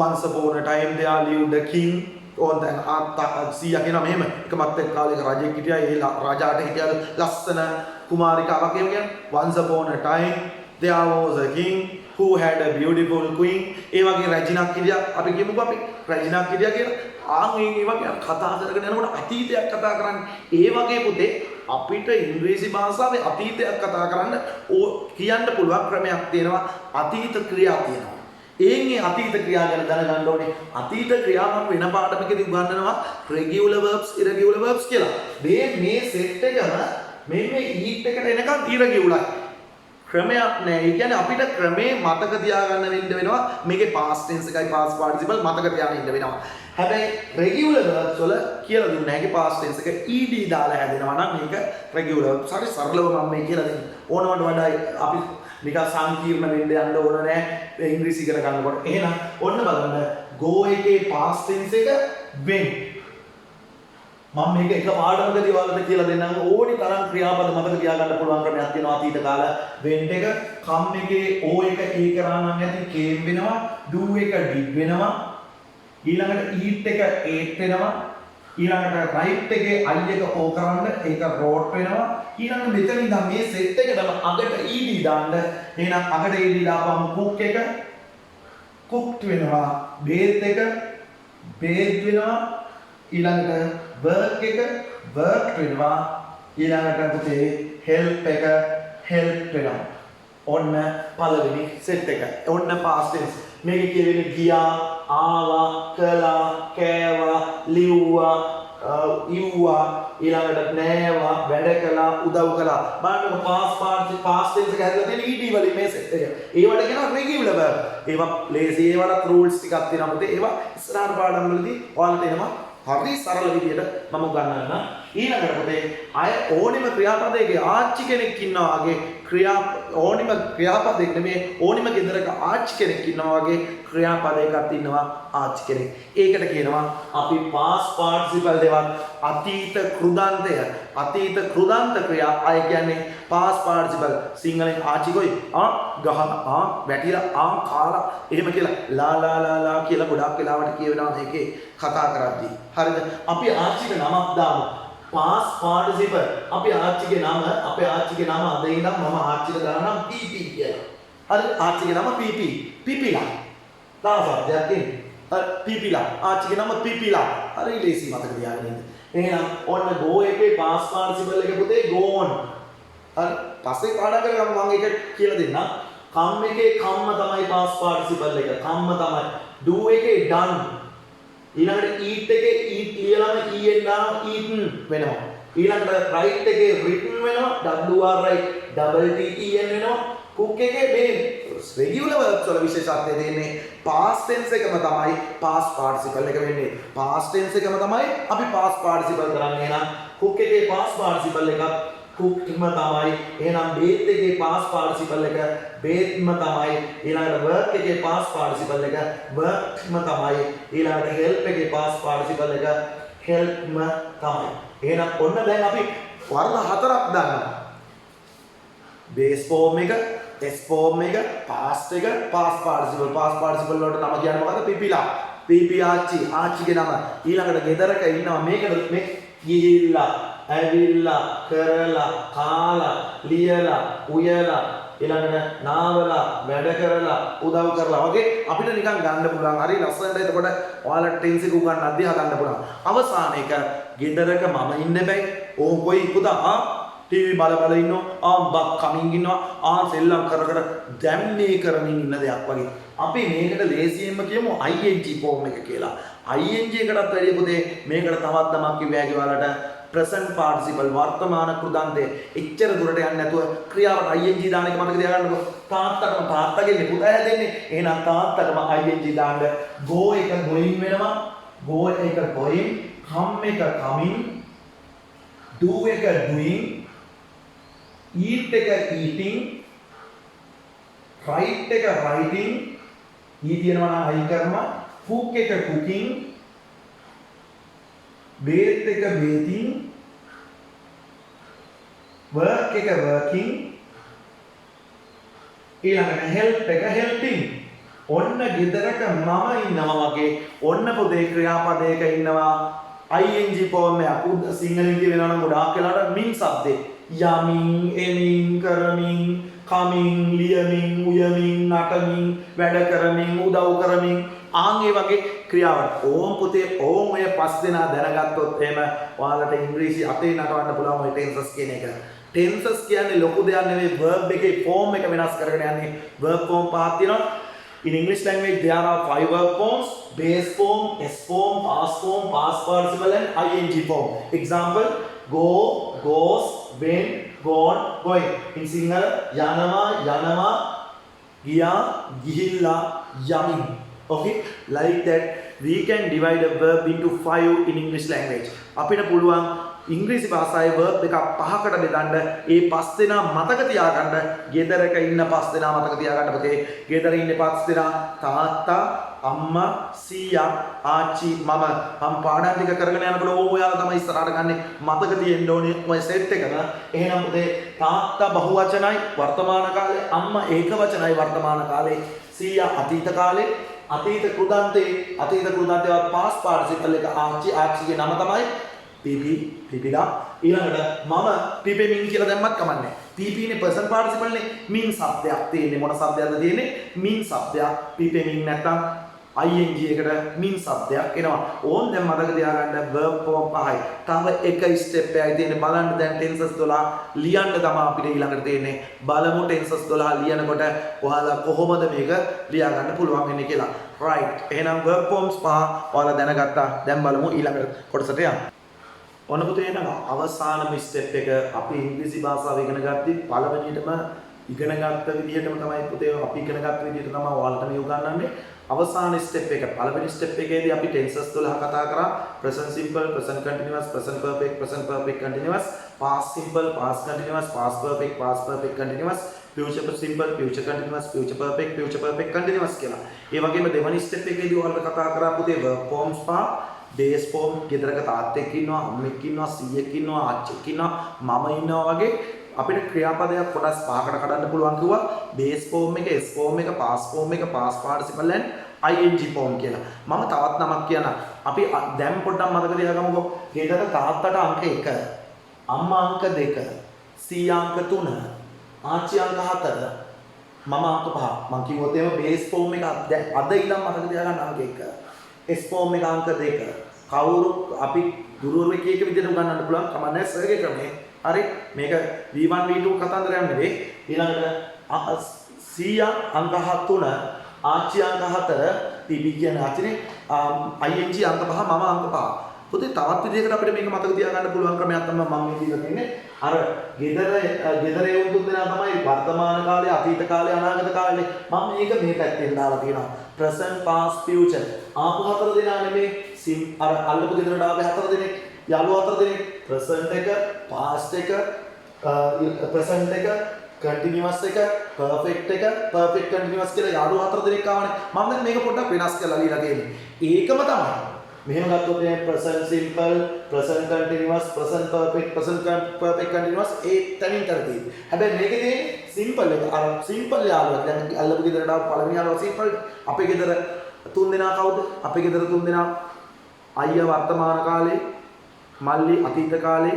once upon a time there lived a king ඕන් දැන් සීයා කියනවා මෙහෙම එකමත් එක් කාලයක රජෙක් හිටියා ඒ රජාට හිටියලු ලස්සන කුමාරිකාවක් කියන්නේ once upon a time there was a king who had a beautiful queen. ඒ වගේ රැජිනක් කිරියා අපි කියමුකෝ අපි රැජිනක් කිරියා කියලා ඒ වගේ කතා කරගෙන යනකොට අතීතයක් කතා කරන්නේ. ඒ වගේ පුතේ අපිට ඉංග්‍රීසි භාෂාවේ අතීතයක් කතා කරන්න කියන්න පුළුවන් ක්‍රමයක් තියෙනවා. අතීත ක්‍රියා තියෙනවා. ඒ අතීත ක්‍රියා ගැන දැනගන්න ඕනේ. අතීත ක්‍රියා මම වෙන පාඩමකදී උගන්වනවා regular verbs irregular verbs කියලා. මේ සෙට් එකම මේ eat එකට එනකන් irregular ක්‍රමයක් නෑ. ඒ කියන්නේ අපිට ක්‍රමේ මතක තියාගන්න වෙනවා. මේකේ past tense එකයි past participle මතක තියාගෙන ඉන්න වෙනවා. හැබැයි regular verbs වල කියලා දුන්නේ නැහැ. past tense එක ed දාලා හැදෙනවා නම් මේක regular verbs. හරි සරලව මම මේ කියලා දෙන්නේ. ඕනවට වඩා අපි නිකන් සංකීර්ණ වෙන්න යන්න ඕන නෑ ඉංග්‍රීසි ඉගෙන ගන්නකොට. එහෙනම් ඔන්න බලන්න go එකේ past tense එක when මම මේක එක පාඩමකදී ඔයාලට කියලා දෙන්නම් ඕනි තරම් ක්‍රියාපද මතක තියාගන්න පුළුවන් ක්‍රමයක් තියෙනවා අතීත කාල when එක come එකේ o එක e කරා නම් ඇති came වෙනවා do එක did වෙනවා ඊළඟට eat එක ate වෙනවා ඊළඟට write එකේ i එක o කරන්න ඒක wrote වෙනවා ඊළඟට මෙතන ඉඳන් මේ set එකටම අගට ed දාන්න එහෙනම් අගට ed දාපුවම cook එක cooked වෙනවා bathe එක bathed වෙනවා ඊළඟට work එක worked වෙනවා ඊළඟට පුතේ help එක helped වෙනවා ඔන්න පළවෙනි set එක ඔන්න past tense මේක කියවෙන්නේ ගියා ආවා කළා කෑවා ලිව්වා ඉව්වා ඊළඟට නෑවා වැඩ කළා උදව් කළා බලන්න past tense එක හැදලා තියෙන ed වලින් මේ set එක ඒවට කියනවා regular verb ඒවා lazy ඒවට rules ටිකක් තියෙනවා පුතේ ඒවා ඉස්සරහට පාඩම් වලදී ඔයාලට එනවා හරි සරල විදියට මම උගන්වන්න ඊළඟට පුතේ අය ඕනිම ක්‍රියාපදයක ආච්චි කෙනෙක් ඉන්නවා වගේ ඕනිම ක්‍රියාපදයක නෙමෙයි ඕනිම ගෙදරක ආච්චි කෙනෙක් ඉන්නවා වගේ ක්‍රියාපදයකත් ඉන්නවා ආච්චි කෙනෙක්. ඒකට කියනවා අපි past participle දෙවත් අතීත කෘදාන්ත ක්‍රියා අය කියන්නේ past participle සිංහලෙන් ආච්චි කොයි ගහලා වැටිලා කාලා එහෙම කියලා ලා කියලා ගොඩක් වෙලාවට කියවෙනවා මේකේ කතා කරද්දී. හරිද? අපි ආච්චිට නමක් දාමු. past participle අපි ආච්චිගේ නම අපේ ආච්චිගේ නම අද ඉඳන් මම ආච්චිට දානවා PP කියලා. හරි ආච්චිගේ නම PP පිපිලා. දාසක් දෙයක් පිපිලා ආච්චිගේ නම පිපිලා. හරි ලේසි මතක තියාගන්න ඉන්න. එහෙනම් ඔන්න go එකේ past participle එක පුතේ gone. හරි පස්සේ පාඩම් කරගමු මම ඒක කියලා දෙන්නම්. come එකේ come තමයි past participle එක. come තමයි. do එකේ done. ඊළඟට eat එකේ eat ලියලාම en දානවා eaten වෙනවා. ඊළඟට write එකේ written වෙනවා wr write double t en වෙනවා. cook එකේ මේ regular verbs වල විශේෂත්වය දෙන්නේ past tense එකම තමයි past participle එක වෙන්නේ. past tense එකම තමයි අපි past participle කරන්නේ. එහෙනම් cook එකේ past participle එක cookedම තමයි. එහෙනම් bathe එකේ past participle එක bathed ම තමයි. ඊළඟට work එකේ past participle එක worked ම තමයි. ඊළඟට help එකේ past participle එක helped ම තමයි. එහෙනම් ඔන්න දැන් අපි වර්ණ හතරක් දානවා. base form එක, s form එක, past එක, past participle. past participle වලට නම කියන්නේ මොකද්ද? පිපිලා. පිපි ආච්චි, ආච්චිගේ නම. ඊළඟට ගෙදරක ඉන්නවා මේකට මේ ගිහිල්ලා ඇවිල්ලා කරලා කාලා ලියලා උයලා ඊළඟට නාවලා වැඩ කරලා උදව් කරලා වගේ අපිට නිකන් ගන්න පුළුවන්. හරි ලස්සනට එතකොට ඔයාලා ටෙන්ස් එක උගන්වද්දී හදන්න පුළුවන්. අවසාන එක ගෙදරක මම ඉන්න බෑ. ඕම් කොයි පුතා ටීවී බල බල ඉන්නවා. බක් කමින් ඉන්නවා. සෙල්ලම් කර කර දැන් මේ කරමින් ඉන්න දෙයක් වගේ. අපි මේකට ලේසියෙන්ම කියමු ing form එක කියලා. ing එකටත් වැඩිය පුතේ මේකට තවත් නමක් කිව්වෑගේ ඔයාලට present participle වර්තමාන කෘදාන්තය. එච්චර දුරට යන්නේ නැතුව ක්‍රියාවට ing දාන එක මතක තියාගන්නකො. තාත්තගේ පුතා හැදෙන්නේ. එහෙනම් තාත්තටම ing දාන්න. go එක going වෙනවා. go එක going, come එක coming, do එක doing, eat එක eating, write එක writing, ඊ තියෙනවා නම් අයින් කරනවා. cook එක cooking, bathe එක bathing, work එක working, ඊළඟට help එක helping. ඔන්න ගෙදරක මම ඉන්නවා වගේ ඔන්න පොතේ ක්‍රියාපදයක ඉන්නවා ing form එක. උද සිංහලෙන් කියනවා නම් ගොඩාක් වෙලාවට මින් શબ્දේ යමින්, එමින්, කරමින්, කමින්, ලියමින්, උයමින්, නටමින්, වැඩ කරමින්, උදව් කරමින් ආන්ගේ වගේ ක්‍රියාවට. ඕම් පුතේ ඕම් ඔය පස් දෙනා දැනගත්තොත් එහෙම ඔයාලට ඉංග්‍රීසි අතේ නටවන්න පුළුවන් ඔය ටෙන්සස් කියන එක. ටෙන්සස් කියන්නේ ලොකු දෙයක් නෙවෙයි. verb එකේ form එක වෙනස් කරගෙන යන්නේ. verb form පහක් තියෙනවා. In English language there are 5 verb forms: base form, s form, past form, past participle and ing form. Example: go, goes, went, gone, going. In Sinhala යනවා, යනවා, ගියා, ගිහිල්ලා, යමින්. Okay, like that we can divide a verb into 5 in English language. අපිට පුළුවන් ඉංග්‍රීසි භාෂාවේ verb එක පහකට බෙදන්න. ඒ පස් දෙනා මතක තියාගන්න. ගෙදරක ඉන්න පස් දෙනා මතක තියාගන්න පුතේ. ගෙදර ඉන්නේ පස් දෙනා තාත්තා, අම්මා, සීයා, ආච්චි, මම. මම පාඩම් ටික කරගෙන යනකොට ඕම ඔයාලා තමයි ඉස්සරහට ගන්නේ. මතක තියෙන්න ඕනේ ඔය සෙට් එකම. එහෙනම් පුතේ තාත්තා බහුවචනයි වර්තමාන කාලේ, අම්මා ඒකවචනයි වර්තමාන කාලේ, සීයා අතීත කාලේ, අතීත කෘදාන්තයේ past participle එක ආච්චිගේ නම තමයි පිපිලා. ඊළඟට මම පිපෙමින් කියලා දැම්මත් කමන්නේ. PP නේ present participle නේ. මින් શબ્දයක් තියෙන්නේ. මොන શબ્දයක්ද තියෙන්නේ? මින් શબ્දයක්. පිපෙමින් නැත්තම් ing එකට මින් શબ્දයක් එනවා. ඕන් දැන් මතක තියාගන්න verb form පහයි. තව එක step එකයි තියෙන්නේ. බලන්න දැන් tenses 12 ලියන්න තමයි අපිට ඊළඟට තියෙන්නේ. බලමු tenses 12 ලියනකොට ඔයාලා කොහොමද මේක ලියා ගන්න පුළුවන් වෙන්නේ කියලා. right. එහෙනම් verb forms පහ ඔයාලා දැනගත්තා. දැන් බලමු ඊළඟ කොටසට යන්න. ඔන්න පුතේ එහෙනම් අවසානම ස්ටෙප් එක අපි ඉංග්‍රීසි භාෂාව ඉගෙන ගත්තී පළවෙනියටම ඉගෙන ගත්ත විදිහටම තමයි පුතේ අපි ඉගෙන ගත්ත විදිහට තමයි ඔයාලට මේ උගන්වන්නේ. අවසාන ස්ටෙප් එක පළවෙනි ස්ටෙප් එකේදී අපි ටෙන්සස් 12 කතා කරා. present simple, present continuous, present perfect continuous, past simple, past continuous, past perfect continuous, future simple, future continuous, future perfect continuous කියලා. ඒ වගේම දෙවෙනි ස්ටෙප් එකේදී ඔයාලට කතා කරා පුතේ verb forms පහ. base form ගෙදරක තාත්තෙක් ඉන්නවා, අම්මෙක් ඉන්නවා, සීයෙක් ඉන්නවා, ආච්චික් ඉන්නවා, මම ඉන්නවා වගේ අපිට ක්‍රියාපදයක් කොටස් පහකට කඩන්න පුළුවන් කිව්වා. base form එක, s form එක, past form එක, past participle and ing form කියලා. මම තවත් නමක් කියනවා. අපි දැන් පොඩ්ඩක් මතක තියාගමුකෝ. ගෙදර තාත්තට අංක 1, අම්මා අංක 2, සීයා අංක 3, ආච්චි අංක 4, මම අංක 5. මං කිව්වොත් එහෙම බේස් ෆෝම් එක දැන් අද ඉඳන් මතක තියාගන්න අංක 1. S ෆෝම් එක අංක 2. කවුරු අපි ගුරුවරයෙක් එක විදිහට උගන්වන්න පුළුවන් කමන්නේ සර්ගේ ක්‍රමේ. හරි මේක V1 V2 කතන්දරයක් නෙවෙයි. ඊළඟට සීයා අංක 3, ආච්චි අංක 4, TB කියන ආච්චිනේ ING අංක 5, මම අංක 5. පොතේ තවත් විදිහකට අපිට මේක මතක තියාගන්න පුළුවන් ක්‍රමයක් තමයි මම මේ දීලා තියෙන්නේ. අර ගෙදර ඒ උතුම් දෙනා තමයි වර්තමාන කාලේ, අතීත කාලේ, අනාගත කාලේ. මම මේක මේ පැත්තෙන් දාලා තියෙනවා. present, past, future. ආපු 4 දෙනා නෙමෙයි. අර අල්ලපු ගෙදරට ආවේ 4 දෙනෙක්. යාළුවෝ 4 දෙනෙක්. present එක, past එක, present එක, continuous එක, perfect එක, perfect continuous කියලා යාළුවෝ 4 දෙනෙක් ආවනේ. මම දැන් මේක පොඩ්ඩක් වෙනස් කරලා ලියලා තියෙන්නේ. ඒකම තමයි. මෙහෙම ගත්තොත් මේ present simple, present continuous, present perfect, present perfect continuous ඒ තනින් කරදී. හැබැයි මේකේ තියෙන්නේ simple එක. අර simple යාළුවා දැන් අල්ලපු ගෙදරට ආව පළවෙනි යාළුවා simple. අපේ ගෙදර 3 දෙනා කවුද? අපේ ගෙදර 3 දෙනා අයියා වර්තමාන කාලේ, මල්ලි අතීත කාලේ,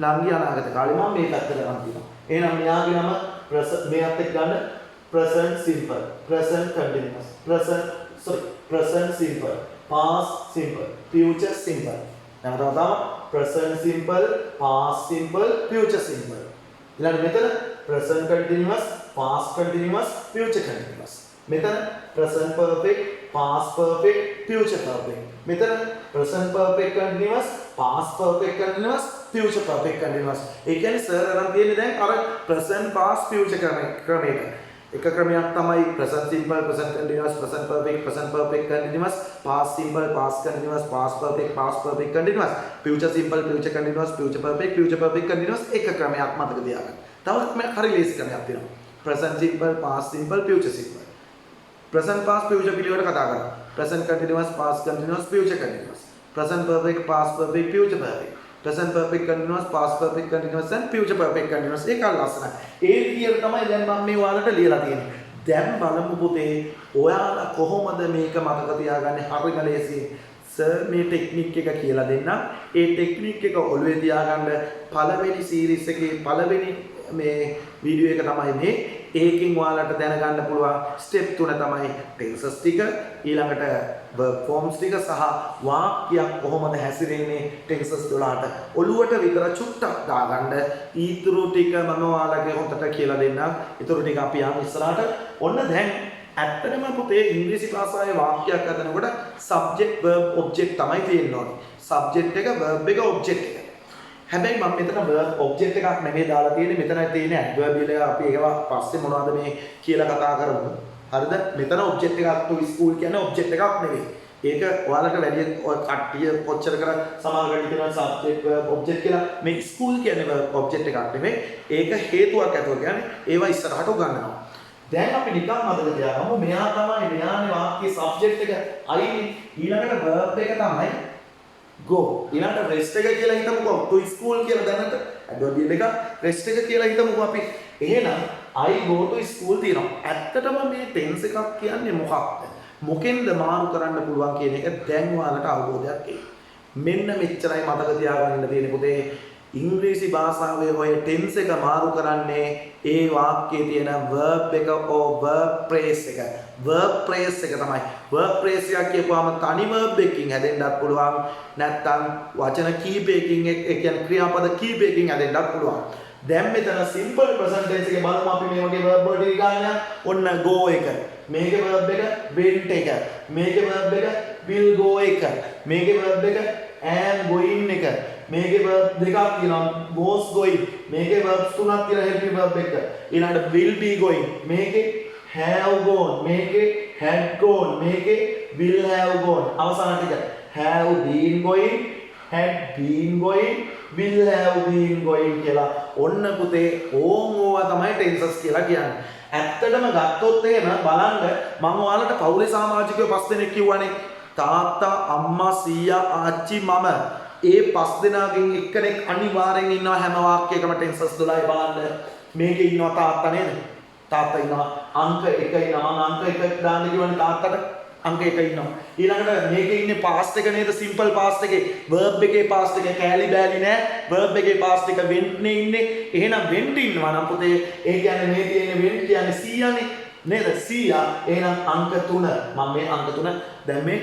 නංගි අනාගත කාලේ. මම මේ පැත්තට ගන්න තියෙනවා. එහෙනම් මෙයාගේ නම මෙයාත් එක්ක ගන්න present simple, present continuous, present simple, past simple, future simple. දැන් තමයි present simple, past simple, future simple. ඊළඟ මෙතන present continuous, past continuous, future continuous. මෙතන present perfect, past perfect, future perfect. මෙතන present perfect continuous, past perfect continuous, future perfect continuous. ඒ කියන්නේ sir අරන් තියෙන්නේ දැන් අර present, past, future ක්‍රමයක. එක ක්‍රමයක් තමයි present simple, present continuous, present perfect continuous, past simple, past continuous, past perfect continuous, future simple, future continuous, future perfect continuous. එක ක්‍රමයක් මතක තියාගන්න. තවත් මේ හරි ලේසි ක්‍රමයක් තියෙනවා. present simple, past simple, future simple. present, past, future පිළිවෙලට කතා කරනවා. present continuous, past continuous, future continuous. present perfect, past perfect, future perfect. present perfect continuous, past perfect continuous and future perfect continuous. ඒක ලස්සනයි. ඒ විදිහට තමයි දැන් මම මේ ඔයාලට ලියලා තියෙන්නේ. දැන් බලමු පුතේ ඔයාලා කොහොමද මේක මතක තියාගන්නේ? හරිම ලේසියි. සර් මේ ටෙක්නික් එක කියලා දෙන්නම්. ඒ ටෙක්නික් එක ඔළුවේ තියාගන්න පළවෙනි සීරීස් එකේ පළවෙනි මේ වීඩියෝ එක තමයි මේ. ඒකෙන් ඔයාලට දැනගන්න පුළුවන් ස්ටෙප් 3 තමයි ටෙන්සස් ටික, ඊළඟට verb forms ටික සහ වාක්‍යයක් කොහොමද හැසිරෙන්නේ ටෙන්සස් 12ට. ඔළුවට විතර චුට්ටක් දාගන්න. ඊතුරු ටික මම ඔයාලගේ හොතට කියලා දෙන්නම්. ඊතුරු ටික අපි යමු ඉස්සරහට. ඔන්න දැන් ඇත්තටම පුතේ ඉංග්‍රීසි භාෂාවේ වාක්‍යයක් හදනකොට subject verb object තමයි තියෙන්න ඕනේ. subject එක verb එක object එක. හැබැයි මම මෙතන verb object එකක් නෙමෙයි දාලා තියෙන්නේ. මෙතනයි තියෙන්නේ adverb එක. අපි ඒවා පස්සේ මොනවද මේ කියලා කතා කරමු. හරිද? මෙතන object එකක් to school කියන්නේ object එකක් නෙමෙයි. ඒක ඔයාලට වැඩි ඔය කට්ටිය කොච්චර කර සමාන ගණන් කියනවා subject verb object කියලා. මේ school කියන්නේ verb object එකක් නෙමෙයි. ඒක හේතුවක් ඇතුව කියන්නේ ඒවා ඉස්සරහට උගන්වනවා. දැන් අපි නිකන් මතක තියාගමු මෙයා තමයි මෙයානේ වාක්‍යයේ subject එක අයිනේ. ඊළඟට verb එක තමයි go. ඊළඟට rest එක කියලා හිතමුකෝ. to school කියලා දැනට adverb එක rest එක කියලා හිතමුකෝ අපි. එහෙනම් I go to school තියෙනවා. ඇත්තටම මේ tense එකක් කියන්නේ මොකක්ද? මොකෙන්ද මාරු කරන්න පුළුවන් කියන එක දැන් ඔයාලට අවබෝධයක් එයි. මෙන්න මෙච්චරයි මතක තියාගන්න තියෙන්නේ පුතේ. ඉංග්‍රීසි භාෂාවේ ඔය tense එක මාරු කරන්නේ ඒ වාක්‍යයේ තියෙන verb එක or verb phrase එක. verb phrase එක තමයි. verb phrase එකක් කියපුවාම තනි verb එකකින් හැදෙන්නත් පුළුවන්. නැත්නම් වචන කීපයකින් ඒ කියන්නේ ක්‍රියාපද කීපයකින් හැදෙන්නත් පුළුවන්. දැන් මෙතන simple present tense එකේ බලමු අපි මේ වගේ verb වලට ගන්න. ඔන්න go එක. මේකේ verb එක went එක. මේකේ verb එක will go එක. මේකේ verb එක am going එක. මේකේ verb දෙකක් තියෙනවා was going. මේකේ verbs තුනක් තියෙනවා helping verb එක. ඊළඟට will be going. මේකේ have gone. මේකේ had gone. මේකේ will have gone. අවසාන ටික have been going, had been going, will have been going කියලා. ඔන්න පුතේ ඕවා තමයි tenses කියලා කියන්නේ. ඇත්තටම ගත්තොත් එහෙම බලන්න මම ඔයාලට පවුලේ සමාජිකයෝ 5 දෙනෙක් කිව්වනේ. තාත්තා, අම්මා, සීයා, ආච්චි, මම. ඒ 5 දෙනාගෙන් එක්කෙනෙක් අනිවාර්යෙන් ඉන්නවා හැම වාක්‍යයකම tenses 12යි බලන්න. මේකේ ඉන්නවා තාත්තා නේද? තාත්තා ඉන්නවා. අංක 1 ඉන්නවා. මම අංක 1 දාන්න කිව්වනේ තාත්තට. අංක 1 ඉන්නවා. ඊළඟට මේකේ ඉන්නේ past එක නේද? simple past එකේ verb එකේ past එක කෑලි බෑලි නෑ. verb එකේ past එක went නේ ඉන්නේ. එහෙනම් went ඉන්නවා නම් පුතේ ඒ කියන්නේ මේ තියෙන්නේ went කියන්නේ 100නේ. නේද? 100. එහෙනම් අංක 3. මම මේ අංක 3 දැන් මේ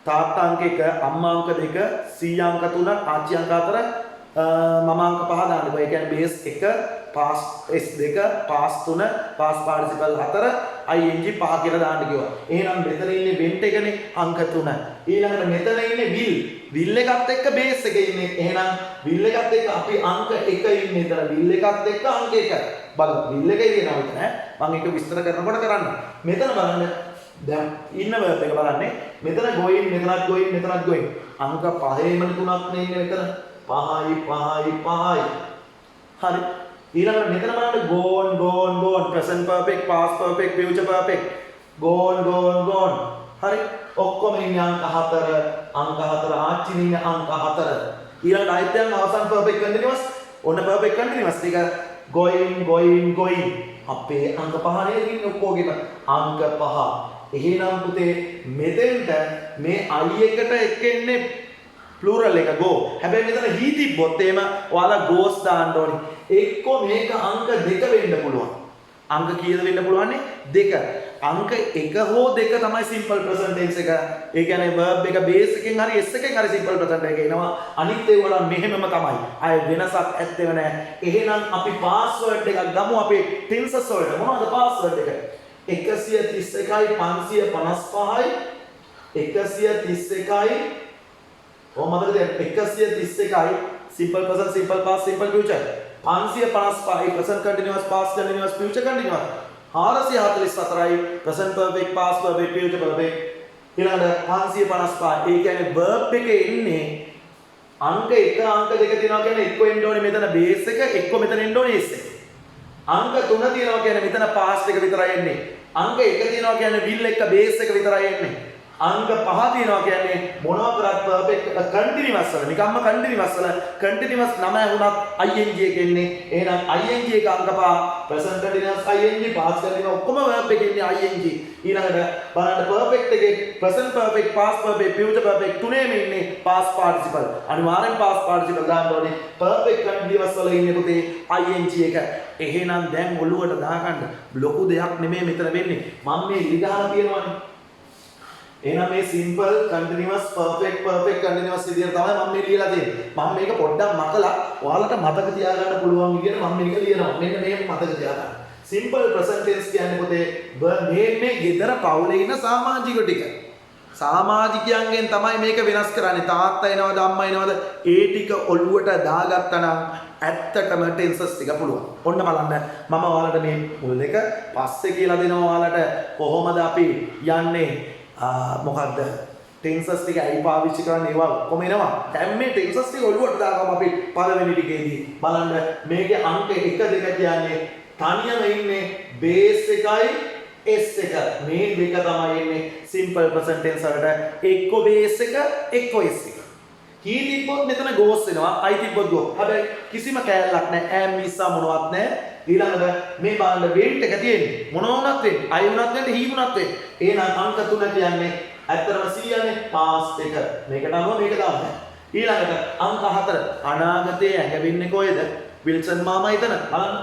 තාත්තා අංක 1, අම්මා අංක 2, සීයා අංක 3, ආච්චි අංක 4, මම අංක 5 දාන්න බෑ. ඒ කියන්නේ base 1, past s2, past 3, past participle 4, ing 5 කියලා දාන්න කිව්වා. එහෙනම් මෙතන ඉන්නේ went එකනේ අංක 3. ඊළඟට මෙතන ඉන්නේ will. will එකත් එක්ක base එක ඉන්නේ. එහෙනම් will එකත් එක්ක අපි අංක 1 ඉන්නේ. එතන will එකත් එක්ක අංක 1. බලන්න will එකේ තියෙනවා විතර ඈ. මම ඒක විස්තර කරනකොට කරන්න. මෙතන බලන්න දැන් ඉන්න verb එක බලන්නේ. මෙතන going, මෙතනත් going, මෙතනත් going. අංක 5ේම තුනක් නේ ඉන්නේ මෙතන. 5යි 5යි 5යි. හරි. ඊළඟට මෙතන බලන්න gone present perfect, past perfect, future perfect. gone. හරි. ඔක්කොම ඉන්නේ අංක 4. අංක 4 ආච්චි ඉන්නේ අංක 4. ඊළඟට ආයතයන් අවසන් perfect continuous. ඔන්න perfect continuous ටික going. අපේ අංක 5 නේද ඉන්නේ ඔක්කොගෙම අංක 5. එහෙනම් පුතේ මෙතෙන්ට මේ I එකට එක්කෙන්නේ plural එක go. හැබැයි මෙතන he තිබ්බොත් එහෙම ඔයාලා goes දාන්න ඕනේ. එක්ක මේක අංක 2 වෙන්න පුළුවන්. අංක කීයද වෙන්න පුළුවන්නේ? 2. අංක 1 හෝ 2 තමයි simple present tense එක. ඒ කියන්නේ verb එක base එකෙන් හරි s එකෙන් හරි simple present එක එනවා. අනිත් ඒවා මෙහෙමම තමයි. ආය වෙනසක් ඇත්තෙම නැහැ. එහෙනම් අපි password එකක් ගමු අපේ tenses වලට. මොනවද password එක? 131යි 555යි 131යි මතකද 131යි simple present, simple past, simple future. 555යි present continuous, past continuous, future continuous. 444යි present perfect, past perfect, future perfect. ඊළඟට 555. ඒ කියන්නේ verb එකේ ඉන්නේ අංක 1 අංක 2 තියෙනවා කියන්නේ එක්ක එන්න ඕනේ මෙතන base එක, එක්ක මෙතන එන්න ඕනේ s එක. අංක 3 තියෙනවා කියන්නේ මෙතන past එක විතරයි එන්නේ. අංක 1 තියෙනවා කියන්නේ will එක base එක විතරයි එන්නේ. අංක 5 තියෙනවා කියන්නේ මොනවා කරත් perfect continuous වල නිකම්ම continuous නම ඇහුණත් ing එක එන්නේ. එහෙනම් ing එක අංක 5 present continuous ing past continuous ඔක්කොම verb එකේ ඉන්නේ ing. ඊළඟට බලන්න perfect එකේ present perfect, past perfect, future perfect තුනේම ඉන්නේ past participle. අනිවාර්යෙන් past participle දාන්න ඕනේ. perfect continuous වල ඉන්නේ පුතේ ing එක. එහෙනම් දැන් ඔළුවට දාගන්න ලොකු දෙයක් නෙමෙයි මෙතන වෙන්නේ. මම මේ ඉලිගහලා තියෙනවානේ. එහෙනම් මේ simple continuous perfect continuous විදියට තමයි මම මේ ලියලා තියෙන්නේ. මම මේක පොඩ්ඩක් මතලා ඔයාලට මතක තියාගන්න පුළුවන් විදියට මම මේක ලියනවා. මෙන්න මේක මතක තියාගන්න. simple present tense කියන්නේ පුතේ මේ ගෙදර පවුලේ ඉන්න සමාජිකයෝ ටික. සමාජිකයන්ගෙන් තමයි මේක වෙනස් කරන්නේ. තාත්තා එනවද අම්මා එනවද ඒ ටික ඔළුවට දාගත්තා නම් ඇත්තටම ටෙන්සස් ටික පුළුවන්. ඔන්න බලන්න මම ඔයාලට මේ මුල් දෙක පස්සේ කියලා දෙනවා ඔයාලට කොහොමද අපි යන්නේ මොකක්ද ටෙන්සස් ටික ඇයි පාවිච්චි කරන්නේ ඒවා කොහොම එනවා. දැන් මේ ටෙන්සස් ටික ඔළුවට දාගමු අපි පළවෙනි ටිකේදී. බලන්න මේකේ අංක 1 2 කියන්නේ තනියම ඉන්නේ බේස් එකයි s එක. මේ දෙක තමයි ඉන්නේ simple present tense වලට. එක්ක බේස් එක එක්ක s එක. he තිබ්බොත් මෙතන goes වෙනවා. I තිබ්බොත් go. හැබැයි කිසිම කෑල්ලක් නැහැ. am මිස්සා මොනවත් නැහැ. ඊළඟට මේ බලන්න went එක තියෙන්නේ මොනවා වුණත් වෙන්නේ. I වුණත් වෙන්නේ he වුණත් වෙන්නේ. එහෙනම් අංක 3 කියන්නේ ඇත්තටම 100නේ past එක. මේකට අනුව මේක දාන්න. ඊළඟට අංක 4 අනාගතයේ ඇඟවෙන්නේ කොහෙද? විල්සන් මාමා එතන. බලන්න.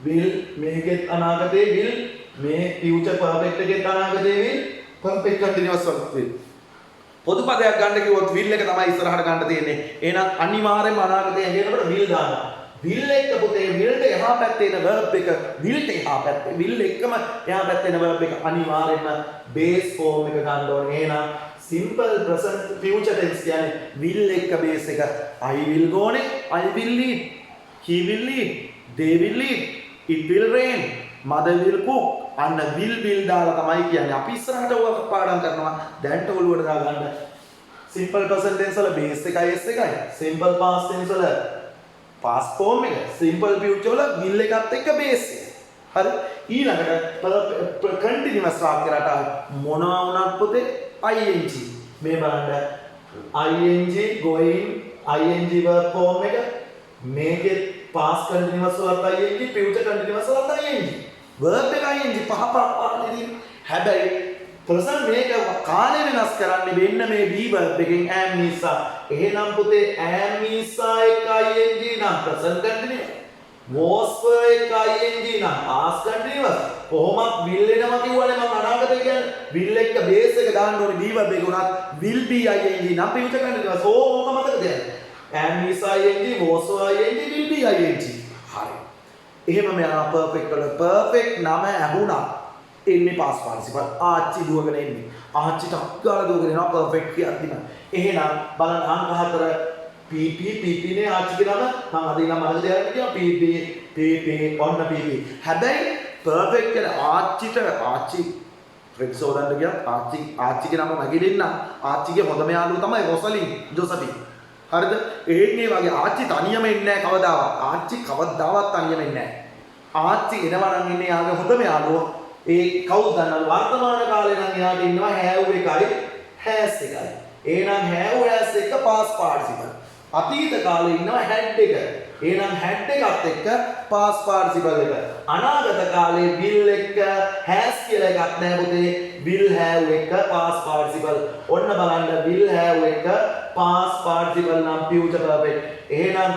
will මේකෙත් අනාගතයේ will මේ future perfect එකෙත් අනාගතයේ will perfect continuous වල will. පොදු පදයක් ගන්න කිව්වොත් will එක තමයි ඉස්සරහට ගන්න තියෙන්නේ. එහෙනම් අනිවාර්යයෙන්ම අනාගතයේ ඇඟෙනකොට will දානවා. will එක පුතේ will ට එහා පැත්තේ ඉන verb එක will ට එහා පැත්තේ will එකම එහා පැත්තේ ඉන verb එක අනිවාර්යයෙන්ම base form එක ගන්න ඕනේ. එහෙනම් simple present future tense කියන්නේ will එක base එක I will go නේ. I will lead, he will lead, they will lead, it will rain, mother will cook. අන්න will දාලා තමයි කියන්නේ. අපි ඉස්සරහට ඔය පාඩම් කරනවා. දැන්ට ඔළුවට දාගන්න. simple present tense වල base එකයි s එකයි. simple past tense වල past form එක. simple future වල will එකත් එක්ක base එක. හරි. ඊළඟට continuous වාක්‍යයට මොනවා වුණත් පුතේ ing. මේ බලන්න ing going ing verb form එක මේකේ past continuous වලත් ing future continuous වලත් ing. verb එක ing පහ පහ නෙදී. හැබැයි ප්‍රසන් මේක කාලය වෙනස් කරන්නේ වෙන්න මේ be verb එකෙන් am නිසා. එහෙනම් පුතේ am නිසා එක ing නම් present continuous. was were එක ing නම් past continuous. කොහොමත් will එනවා කිව්වනේ මම අනාගතේ කියන්නේ will එක base එක දාන්න ඕනේ be verb එක උනත් will be ing නම් future continuous. ඕක මතක තියාගන්න. am නිසා ing was were ing will be ing. හරි. එහෙම මෙයා perfect වල perfect නම ඇහුණා. එන්නේ past participle ආච්චි දුවගෙන එන්නේ. ආච්චිට අක්කාලා දුවගෙන එනවා perfect කියද්දිම. එහෙනම් බලන්න අංක 4 PP නේ ආච්චිගේ නම. මම අද ඉඳන් මතක තියාගන්න කියනවා PP ඔන්න PP. හැබැයි perfect කියන ආච්චි ෆ්‍රෙන්ඩ්ස් හොදන්න ගියත් ආච්චිගේ නම නැගිටින්න ආච්චිගේ හොඳම යාළුවා තමයි රොසලින් ජොසපි. හරිද? ඒ වගේ ආච්චි තනියම ඉන්නේ නැහැ කවදාවත්. ආච්චි කවදාවත් තනියම ඉන්නේ නැහැ. ආච්චි එනවා නම් ඉන්නේ යාගේ හොඳම යාළුවා. ඒ කවුද දන්නවද වර්තමාන කාලේ නම් එයාට ඉන්නවා have එකයි has එකයි. එහෙනම් have has එක past participle. අතීත කාලේ ඉන්නවා had එක. එහෙනම් had එකත් එක්ක past participle එක. අනාගත කාලේ will එක has කියලා එකක් නැහැ පුතේ. will have එක past participle. ඔන්න බලන්න will have එක past participle නම් future perfect. එහෙනම්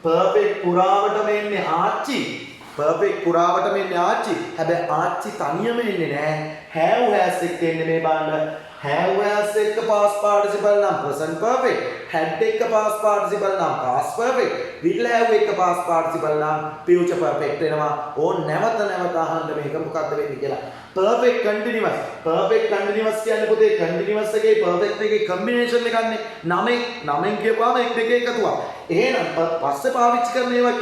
perfect පුරාවටම එන්නේ ආච්චි. perfect පුරාවටම එන්නේ ආච්චි. හැබැයි ආච්චි තනියම එන්නේ නැහැ. have has එක්ක එන්නේ මේ බලන්න. have has එක්ක past participle නම් present perfect. had එක්ක past participle නම් past perfect. will have එක්ක past participle නම් future perfect වෙනවා. ඕන නැවත අහන්න මේක මොකද්ද වෙන්නේ කියලා. perfect continuous. perfect continuous කියන්නේ පුතේ continuous එකේ perfect එකේ combination එකක්නේ. නමෙන් කියපුවාම එක දෙක එකතුවක්. එහෙනම් පස්සේ පාවිච්චි කරන ඒවා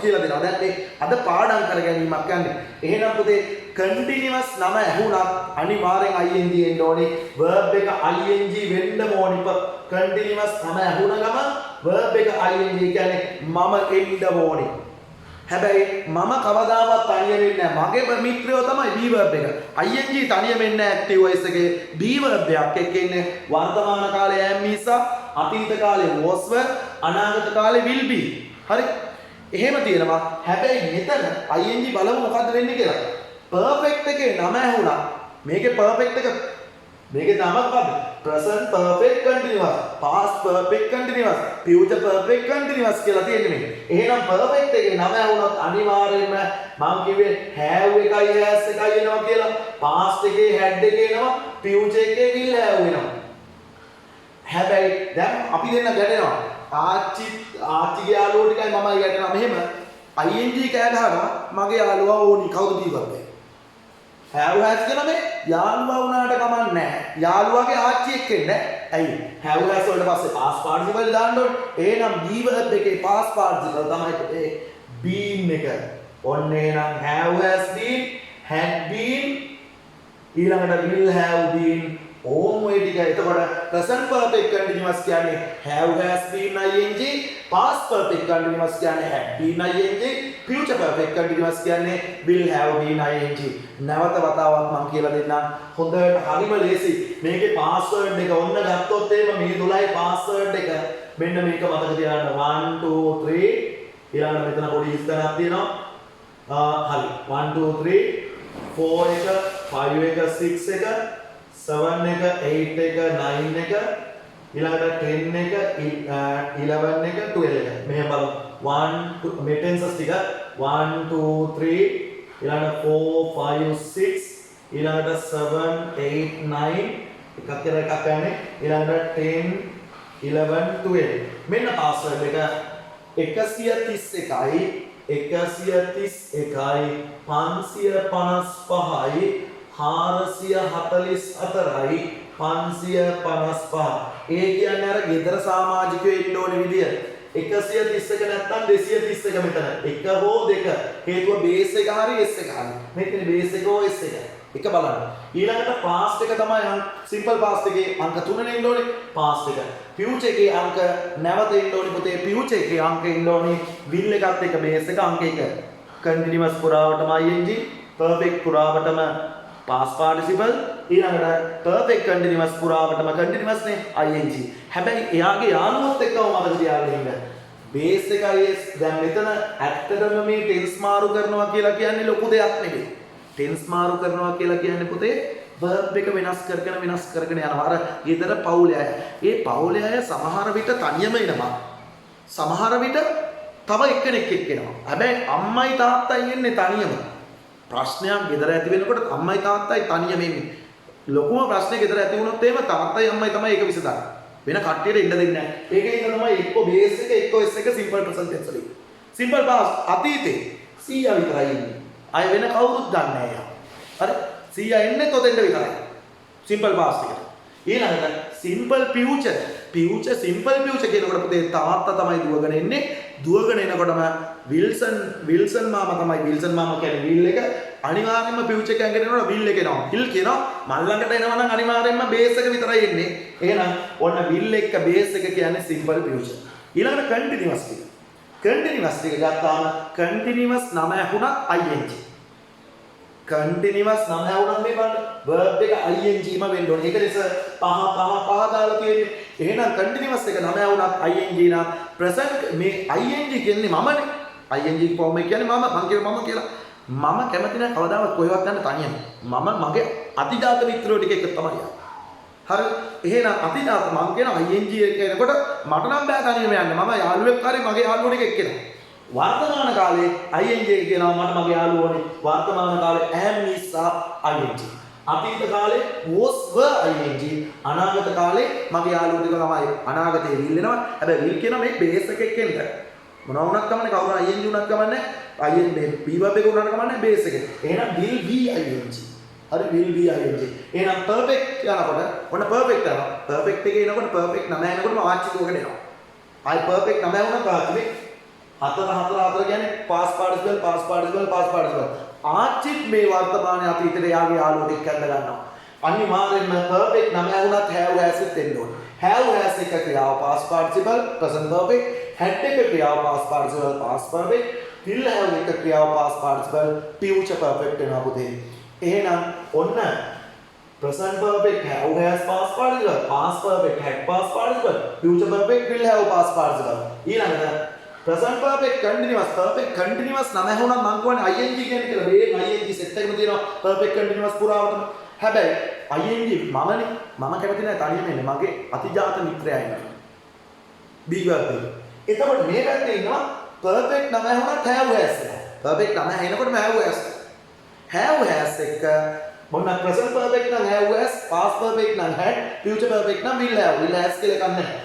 කියලා දෙනවා. දැන් මේ අද පාඩම් කර ගැනීමක් යන්නේ. එහෙනම් පුතේ continuous නම ඇහුණත් අනිවාර්යෙන් ing එන්න ඕනේ. verb එක ing වෙන්න ඕනේ. continuous නම ඇහුණ ගම verb එක ing කියන්නේ මම එන්න ඕනේ. හැබැයි මම කවදාවත් තනියම වෙන්නේ නැහැ. මගේ මිත්‍රයෝ තමයි be verb එක. ing තනියම වෙන්නේ නැහැ active voice එකේ. be verb එකක් එක්ක ඉන්නේ වර්තමාන කාලේ am නිසා, අතීත කාලේ was were, අනාගත කාලේ will be. හරි? එහෙම තියෙනවා. හැබැයි මෙතන ing බලමු මොකද්ද වෙන්නේ කියලා. perfect එකේ නම ඇහුණා. මේකේ perfect එක මේකේ නම මොකද්ද? present perfect continuous, past perfect continuous, future perfect continuous කියලා තියෙන්නේ මේක. එහෙනම් perfect එකේ නම ඇහුණොත් අනිවාර්යයෙන්ම මම කිව්වේ have එකයි has එකයි එනවා කියලා. past එකේ had එකේ එනවා, future එකේ will have වෙනවා. හැබැයි දැන් අපි දෙන්න ගැටෙනවා. ආච්චිගේ යාළුවෝ ටිකයි මමයි ගැටෙනවා මෙහෙම. ing කෑ ගහනවා මගේ යාළුවා ඕනි කවුද දීවද? have has කියන මේ යාළුවා වුණාට කමක් නැහැ. යාළුවාගේ ආච්චි එක්ක එන්නේ නැහැ. ඇයි? have has වලට පස්සේ past participle දාන්න ඕනේ. එහෙනම් be verb එකේ past participle තමයි ඒ been එක. ඔන්න එහෙනම් have has been, had been, ඊළඟට will have been. ඕම් ඔය ටික එතකොට present perfect continuous කියන්නේ have has been ing, past perfect continuous කියන්නේ had been ing, future perfect continuous කියන්නේ will have been ing. නැවත වතාවක් මම කියලා දෙන්නම්. හොඳට හරිම ලේසි. මේකේ password එක ඔන්න ගත්තොත් එහෙම මේ 12 password එක මෙන්න මේක මතක තියාගන්න 1 2 3 ඊළඟට මෙතන පොඩි ඉස්තරක් තියෙනවා. හරි 1 2 3 4 එක 5 එක 6 එක 7 එක 8 එක 9 එක ඊළඟට 10 එක 11 එක 12 එක මෙහෙම බලමු 1 2 මේ ටෙන්සස් ටික 1 2 3 ඊළඟට 4 5 6 ඊළඟට 7 8 9 එකක් කියලා එකක් ගන්න ඊළඟට 10 11 12 මෙන්න පාස්වර්ඩ් එක 131යි 555යි 444යි 555. ඒ කියන්නේ අර ගෙදර සමාජිකයෝ ඉන්න ඕනේ විදිය. 131 නැත්තම් 231 මෙතන. එක හෝ දෙක. හේතුව බේස් එක හරි S එක හරි. මෙතන බේස් එක හෝ S එක. එක බලන්න. ඊළඟට past එක තමයි simple past එකේ අංක 3 ඉන්න ඕනේ. past එක. future එකේ අංක නැවත ඉන්න ඕනේ පුතේ. future එකේ අංක ඉන්න ඕනේ. will එකත් එක්ක base එක අංක 1. continuous පුරාවටම ing, perfect පුරාවටම past participle, ඊළඟට perfect continuous පුරාවටම continuous නේ ing. හැබැයි එයාගේ යාළුවොත් එක්කම මතක තියාගන්න ඉන්න. base එකයි s. දැන් මෙතන ඇත්තටම මේ tense මාරු කරනවා කියලා කියන්නේ ලොකු දෙයක් නෙවෙයි. tense මාරු කරනවා කියලා කියන්නේ පුතේ verb එක වෙනස් කරගෙන යනවා. අර ගෙදර පවුලේ අය. ඒ පවුලේ අය සමහර විට තනියම එනවා. සමහර විට තව එක්කෙනෙක් එක්කෙනවා. හැබැයි අම්මයි තාත්තයි එන්නේ තනියම. ප්‍රශ්නයක් ගෙදර ඇති වෙනකොට අම්මයි තාත්තයි තනියම එන්නේ. ලොකුම ප්‍රශ්නේ ගෙදර ඇති වුණොත් එහෙම තාත්තයි අම්මයි තමයි ඒක විසඳන්නේ. වෙන කට්ටියට ඉන්න දෙන්නේ නැහැ. ඒකෙන් තමයි එක්ක බේස් එක එක්ක S එක සිම්පල් ප්‍රසන්ට් ටෙන්ස් වලින්. සිම්පල් පාස්ට් අතීතේ සීයා විතරයි ඉන්නේ. අය වෙන කවුරුත් දන්නේ නැහැ යා. හරි? සීයා එන්නේ තොතෙන්ද විතරයි. සිම්පල් පාස්ට් එකට. ඊළඟට simple future. Future simple future කියනකොට පුතේ තාත්තා තමයි දුවගෙන එන්නේ. දුවගෙන එනකොටම විල්සන් මාමා තමයි විල්සන් මාමා කියන්නේ විල් එක අනිවාර්යයෙන්ම ෆියුචර් එකෙන් ගෙනනකොට විල් එක එනවා. විල් කියනවා මල් ළඟට එනවා නම් අනිවාර්යයෙන්ම බේස් එක විතරයි එන්නේ. එහෙනම් ඔන්න විල් එක බේස් එක කියන්නේ සිම්පල් ෆියුචර්. ඊළඟට කන්ටිනියස් ටික. කන්ටිනියස් ටික ගත්තාම කන්ටිනියස් නම ඇහුණත් ing. කන්ටිනියස් නම ඇහුණත් මේ බලන්න verb එක ing ම වෙන්න ඕනේ. ඒක නිසා පහ දාලා තියෙන්නේ. එහෙනම් කන්ටිනියස් එක නම ඇහුණත් ing නම් present මේ ing කියන්නේ මමනේ. ing form එක කියන්නේ මම කියන මම කියලා. මම කැමති නැහැ කවදාවත් කොහෙවත් යන්න තනියම. මම මගේ අතිජාත මිත්‍රයෝ ටික එක තමයි යන්නේ. හරි. එහෙනම් අතිජාත මම කියන ing කියනකොට මට නම් බෑ තනියම යන්න. මම යාළුවෙක් හරි මගේ යාළුවෝ ටික එක්කෙනා. වර්තමාන කාලේ ing කියනවා මට මගේ යාළුවෝ ඕනේ. වර්තමාන කාලේ am is ing. අතීත කාලේ was were ing. අනාගත කාලේ මගේ යාළුවෝ ටික තමයි අනාගතේ විල් වෙනවා. හැබැයි විල් කියන මේ බේස් එකක් එක්කෙන්ද මොනවා වුණත් කමන්නේ කවුරු ing උනත් කමන්නේ ing මේ verb එක උනත් කමන්නේ බේස් එක. එහෙනම් will be ing. හරි will be ing. එහෙනම් perfect යනකොට ඔන්න perfect යනවා. perfect එකේ එනකොට perfect නම එනකොටම ආච්චි දුවගෙන එනවා. ආයි perfect නම වුණා ආච්චි හතර කියන්නේ past participle. ආච්චිත් මේ වර්තමානයේ අතීතයේ යාගේ යාළුවෝ එක්ක ඇඳ ගන්නවා. අනිවාර්යෙන්ම perfect නම වුණත් have has එකත් එන්න ඕනේ. have has එක ක්‍රියාව past participle present perfect, had එක ක්‍රියාව past participle past perfect, will have එක ක්‍රියාව past participle future perfect වෙනවා පුතේ. එහෙනම් ඔන්න present perfect have has past participle, past perfect had past participle, future perfect will have past participle. ඊළඟට present perfect continuous නම ඇහුණා මං කියන්නේ ing කියන්නේ කියලා මේ ing සෙට් එකම තියෙනවා perfect continuous පුරාවටම. හැබැයි ing මමනේ මම කැමති නැහැ තනියම එන්නේ මගේ අතිජාත මිත්‍රයා ඉන්නවා. B verb එක. එතකොට මේ පැත්තේ ඉන්නවා perfect නම ඇහුණා have has එක. perfect නම ඇහෙනකොටම have has. have has එක මොන present perfect නම් have has, past perfect නම් had, future perfect නම් will have. will has කියලා එකක් නැහැ.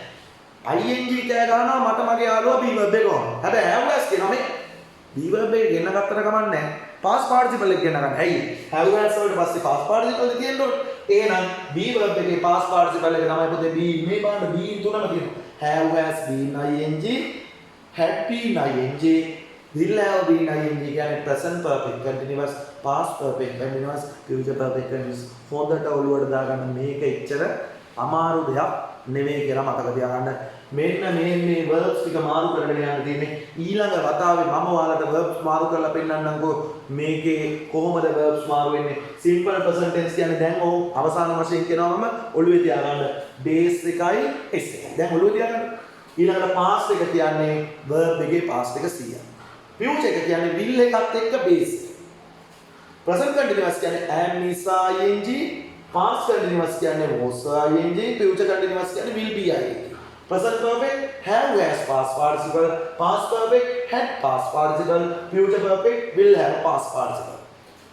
ing කෑ ගන්නවා මට මගේ යාළුවා B verb එක ඕන. හැබැයි have has කියනවා මේ B verb එක ගෙන්න ගත්තට කමක් නැහැ. past participle එක ගෙන්න ගන්න. ඇයි? have has වලට පස්සේ past participle එක තියෙන්න ඕනේ. එහෙනම් B verb එකේ past participle එක තමයි පුතේ B. මේ බලන්න B තුනම තියෙනවා. have has been ing, had been ing, will have been ing කියන්නේ present perfect continuous, past perfect continuous, future perfect continuous. හොඳට ඔළුවට දාගන්න මේක එච්චර අමාරු දෙයක් නෙවෙයි කියලා මතක තියාගන්න. මෙන්න මේ verbs ටික මාරු කරගෙන යන්න තියෙන්නේ. ඊළඟ වතාවේ මම ඔයාලට verbs මාරු කරලා පෙන්නන්නම්කෝ මේකේ කොහොමද verbs මාරු වෙන්නේ. simple present tense කියන්නේ දැන් ඔව් අවසාන වශයෙන් කියනවා මම ඔළුවේ තියාගන්න base එකයි s එකයි. දැන් ඔළුවේ තියාගන්න. ඊළඟට past එක කියන්නේ verb එකේ past එක 100. future එක කියන්නේ will එකත් එක්ක base. present continuous කියන්නේ am is ing, past continuous කියන්නේ was ing, future continuous කියන්නේ will be ing. present perfect have has past participle, past perfect had past participle, future perfect will have past participle.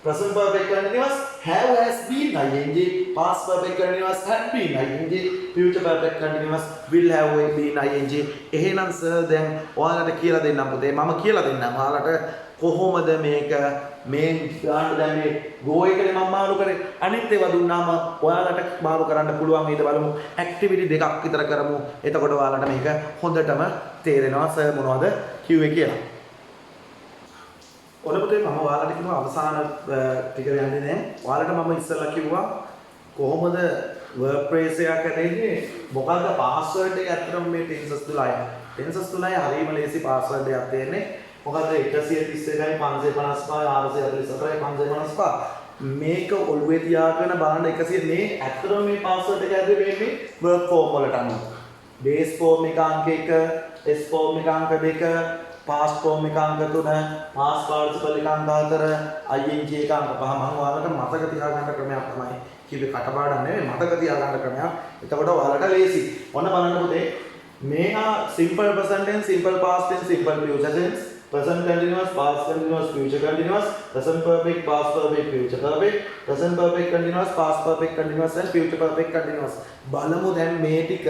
present perfect continuous have has been ing, past perfect continuous had been ing, future perfect continuous will have been ing. එහෙනම් sir දැන් ඔයාලට කියලා දෙන්නම් පුතේ මම කියලා දෙන්නම් ඔයාලට කොහොමද මේක මේ ගන්න දැන් මේ go එකනේ මම මාරු කරේ අනිත් ඒවා දුන්නාම ඔයාලට මාරු කරන්න පුළුවන් ඊට බලමු ඇක්ටිවිටි දෙකක් විතර කරමු එතකොට ඔයාලට මේක හොඳටම තේරෙනවා සර් මොනවද කිව්වේ කියලා. ඔන්න පුතේ මම ඔයාලට කිව්වා අවසාන ටික යන්නේ දැන් ඔයාලට මම ඉස්සෙල්ලා කිව්වා කොහොමද verb phrase එකක් ඇදෙන්නේ මොකද්ද password එක ඇත්තටම මේ tenses 12යි හරියම ලේසි password එකක් තියෙන්නේ මොකද්ද 131යි 555 644යි 555 මේක ඔළුවේ තියාගෙන බලන්න 100 මේ ඇත්තටම මේ password එක ඇදෙන්නේ මේ verb form වලට අනුව base form එක අංක 1 s form එක අංක 2 past form එක අංක 3 past participle එක අංක 4 ing එක අංක 5 මම ඔයාලට මතක තියාගන්න ක්‍රමයක් තමයි කිව්වේ කටපාඩම් නෙවෙයි මතක තියාගන්න ක්‍රමයක්. එතකොට ඔයාලට ලේසි. ඔන්න බලන්න පුතේ මේවා simple present tense, simple past tense, simple future tense, present continuous, past continuous, future continuous, present perfect, past perfect, future perfect, present perfect continuous, past perfect continuous and future perfect continuous. බලමු දැන් මේ ටිකට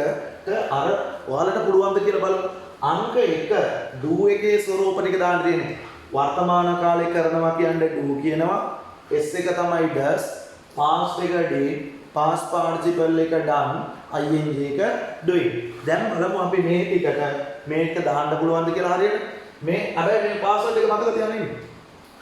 අර ඔයාලට පුළුවන්ද කියලා බලමු. අංක 1 do එකේ ස්වරූප ටික දාන්න තියෙන්නේ. වර්තමාන කාලේ කරනවා කියන්නේ do කියනවා. s එක තමයි does, past එක did, past participle එක done, ing එක doing. දැන් බලමු අපි මේ ටිකට මේක දාන්න පුළුවන්ද කියලා හරියට. මේ හැබැයි මේ පාස්වර්ඩ් එක මතක තියාගෙන ඉන්න.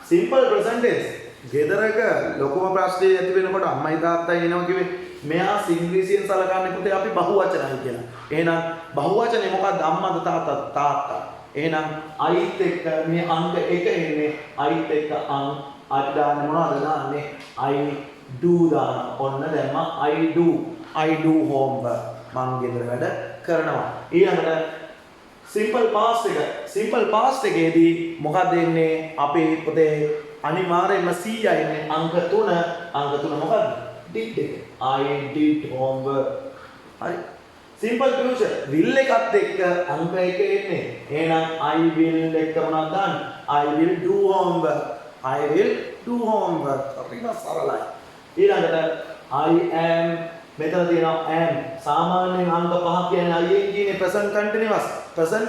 simple present tense. ගෙදරක ලොකුම ප්‍රශ්නේ ඇති වෙනකොට අම්මයි තාත්තයි එනවා කිව්වේ මෙයා ඉංග්‍රීසියෙන් සලකන්නේ පුතේ අපි බහුවචනයි කියලා. එහෙනම් බහුවචනේ මොකක්ද අම්මද තාත්තා. එහෙනම් අයිත් එක්ක මේ අංක 1 එන්නේ අයිත් එක්ක අත් දාන්නේ මොනවද දාන්නේ I do දාන. ඔන්න දැම්ම I do homework. මම ගෙදර වැඩ කරනවා. ඊළඟට simple past එකේදී මොකක්ද එන්නේ අපේ පොතේ අනිවාර්යයෙන්ම C යන්නේ අංක 3 මොකක්ද did එක I did homework. හරි simple future will එකත් එක්ක අංක 1 එන්නේ. එහෙනම් I will එක මොනවද දාන්නේ I will do homework. අපිට සරලයි. ඊළඟට I am මෙතන තියෙනවා am සාමාන්‍යයෙන් අංක 5 කියන්නේ ing නේ present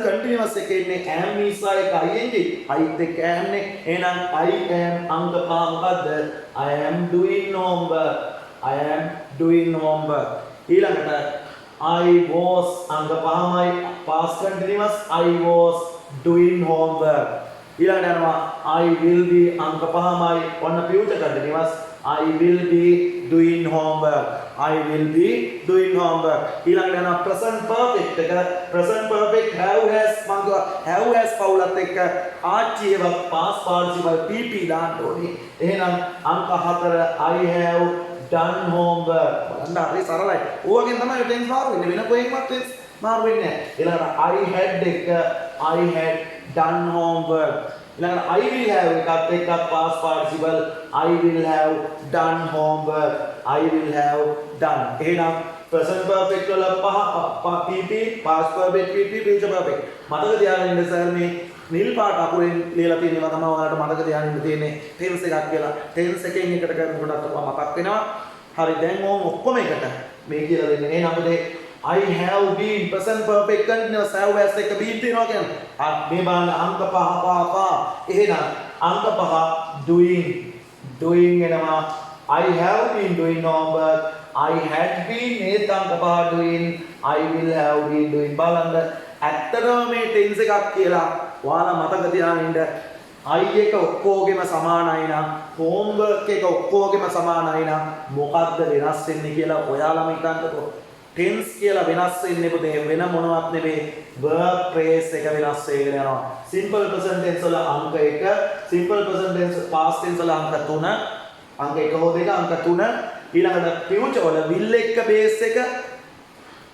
continuous එකේ ඉන්නේ am නිසා එක ing අයිත් එක්ක am නේ. එහෙනම් I am අංක 5 මොකද්ද I am doing homework. ඊළඟට I was අංක 5යි past continuous I was doing homework. ඊළඟට යනවා I will be අංක 5යි ඔන්න future continuous I will be doing homework. ඊළඟට යනවා present perfect එක. present perfect have has පවුලත් එක්ක ආච්චිව past participle pp දාන්න ඕනේ. එහෙනම් අංක 4 I have done homework. බලන්න හරි සරලයි. ඕවගෙන් තමයි ටෙන්ස් මාරු වෙන්නේ. වෙන කොහෙන්වත් ටෙන්ස් මාරු වෙන්නේ නැහැ. ඊළඟට I had එක I had done homework. ඊළඟට I will have එකත් එක්ක past participle I will have done homework. එහෙනම් present perfect වල pp past perfect pp future perfect මතක තියාගන්න ඉන්න සර් මේ නිල් පාට අකුරෙන් ලියලා තියෙනවා තමයි ඔයාලට මතක තියාගන්න ඉන්න තියෙන්නේ tense එකක් කියලා. tense එකෙන් එකට කරනකොටත් ඔයා මතක් වෙනවා. හරි දැන් ඕම ඔක්කොම එකට මේ කියලා දෙන්නේ. එහෙනම් අපිට I have been present perfect continuous have has එක been තියනවා කියන්නේ. මේ බලන්න අංක 5 එහෙනම් අංක 5 doing එනවා. I have been doing homework. I had been ඒත් අංක 5 doing. I will have been doing. බලන්න ඇත්තටම මේ tense එකක් කියලා ඔයාලා මතක තියාගන්න ඉන්න. I එක ඔක්කොගෙම සමානයි නම් homework එක ඔක්කොගෙම සමානයි නම් මොකද්ද වෙනස් වෙන්නේ කියලා ඔයාලම හිතන්නකෝ. tense කියලා වෙනස් වෙන්නේ පුතේ වෙන මොනවත් නෙවෙයි verb phrase එක වෙනස් වෙගෙන යනවා. simple present tense වල අංක 1, simple present tense past tense වල අංක 3, අංක 1 හෝ 2 අංක 3. ඊළඟට future වල will එක base එක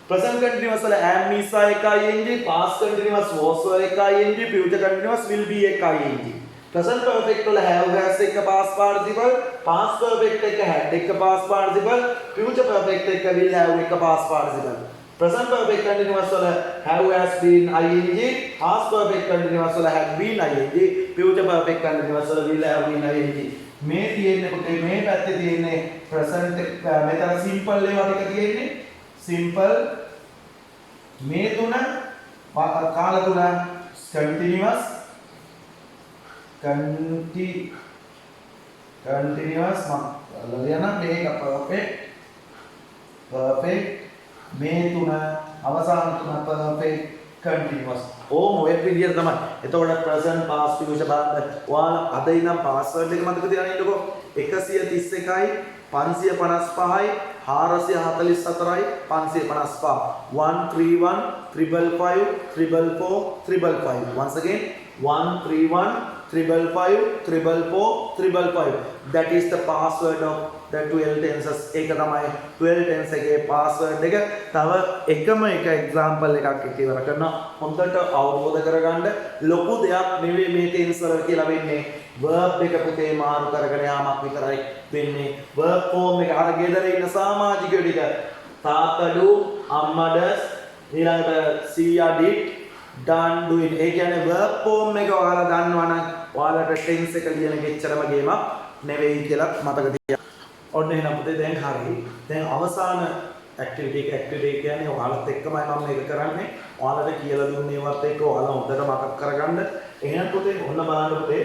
present continuous වල am නිසා එකයි ing, past continuous was වල එකයි ing, future continuous will be එකයි ing. present perfect වල have has එක past participle, past perfect එක had එක past participle, future perfect එක will have එක past participle. present perfect continuous වල have has been ing, past perfect continuous වල had been ing, future perfect continuous වල will have been ing. මේ තියෙන්නේ පුතේ මේ පැත්තේ තියෙන්නේ present මෙතන simple ඒවා ටික තියෙන්නේ simple මේ තුන කාල තුන continuous ලලියන මේක perfect මේ තුන අවසාන තුන perfect continuous ඕම ඔය විදිහට තමයි. එතකොට present past future බලන්න ඔයාලා අද ඉඳන් password එක මතක තියාගෙන ඉන්නකෝ 131යි 555යි 444යි 555 131 555 444 555 once again 131 555 444 555 that is the password of දැන් 12 tenses ඒක තමයි 12 tense එකේ password එක. තව එකම එක example එකක් එක්ක ඉවර කරනවා. හොඳට අවබෝධ කරගන්න ලොකු දෙයක් නෙවෙයි මේ tense වල කියලා වෙන්නේ. verb එක පුතේ මාරු කරගෙන යාමක් විතරයි වෙන්නේ. verb form එක අර ගෙදර ඉන්න සමාජිකයෝ ටික තාත්තඩු අම්මඩ ඊළඟට සීයා did done doing. ඒ කියන්නේ verb form එක ඔයාලා දන්නවනම් ඔයාලට tense එක ලියන කෙච්චරම ගේමක් නෙවෙයි කියලා මතක තියාගන්න. ඔන්න එහෙනම් පුතේ දැන් හරි. දැන් අවසාන activity කියන්නේ ඔයාලත් එක්කමයි මම මේක කරන්නේ. ඔයාලට කියලා දුන්නේවත් එක්ක ඔයාලා හොඳට මතක් කරගන්න. එහෙනම් පුතේ ඔන්න බලන්න පුතේ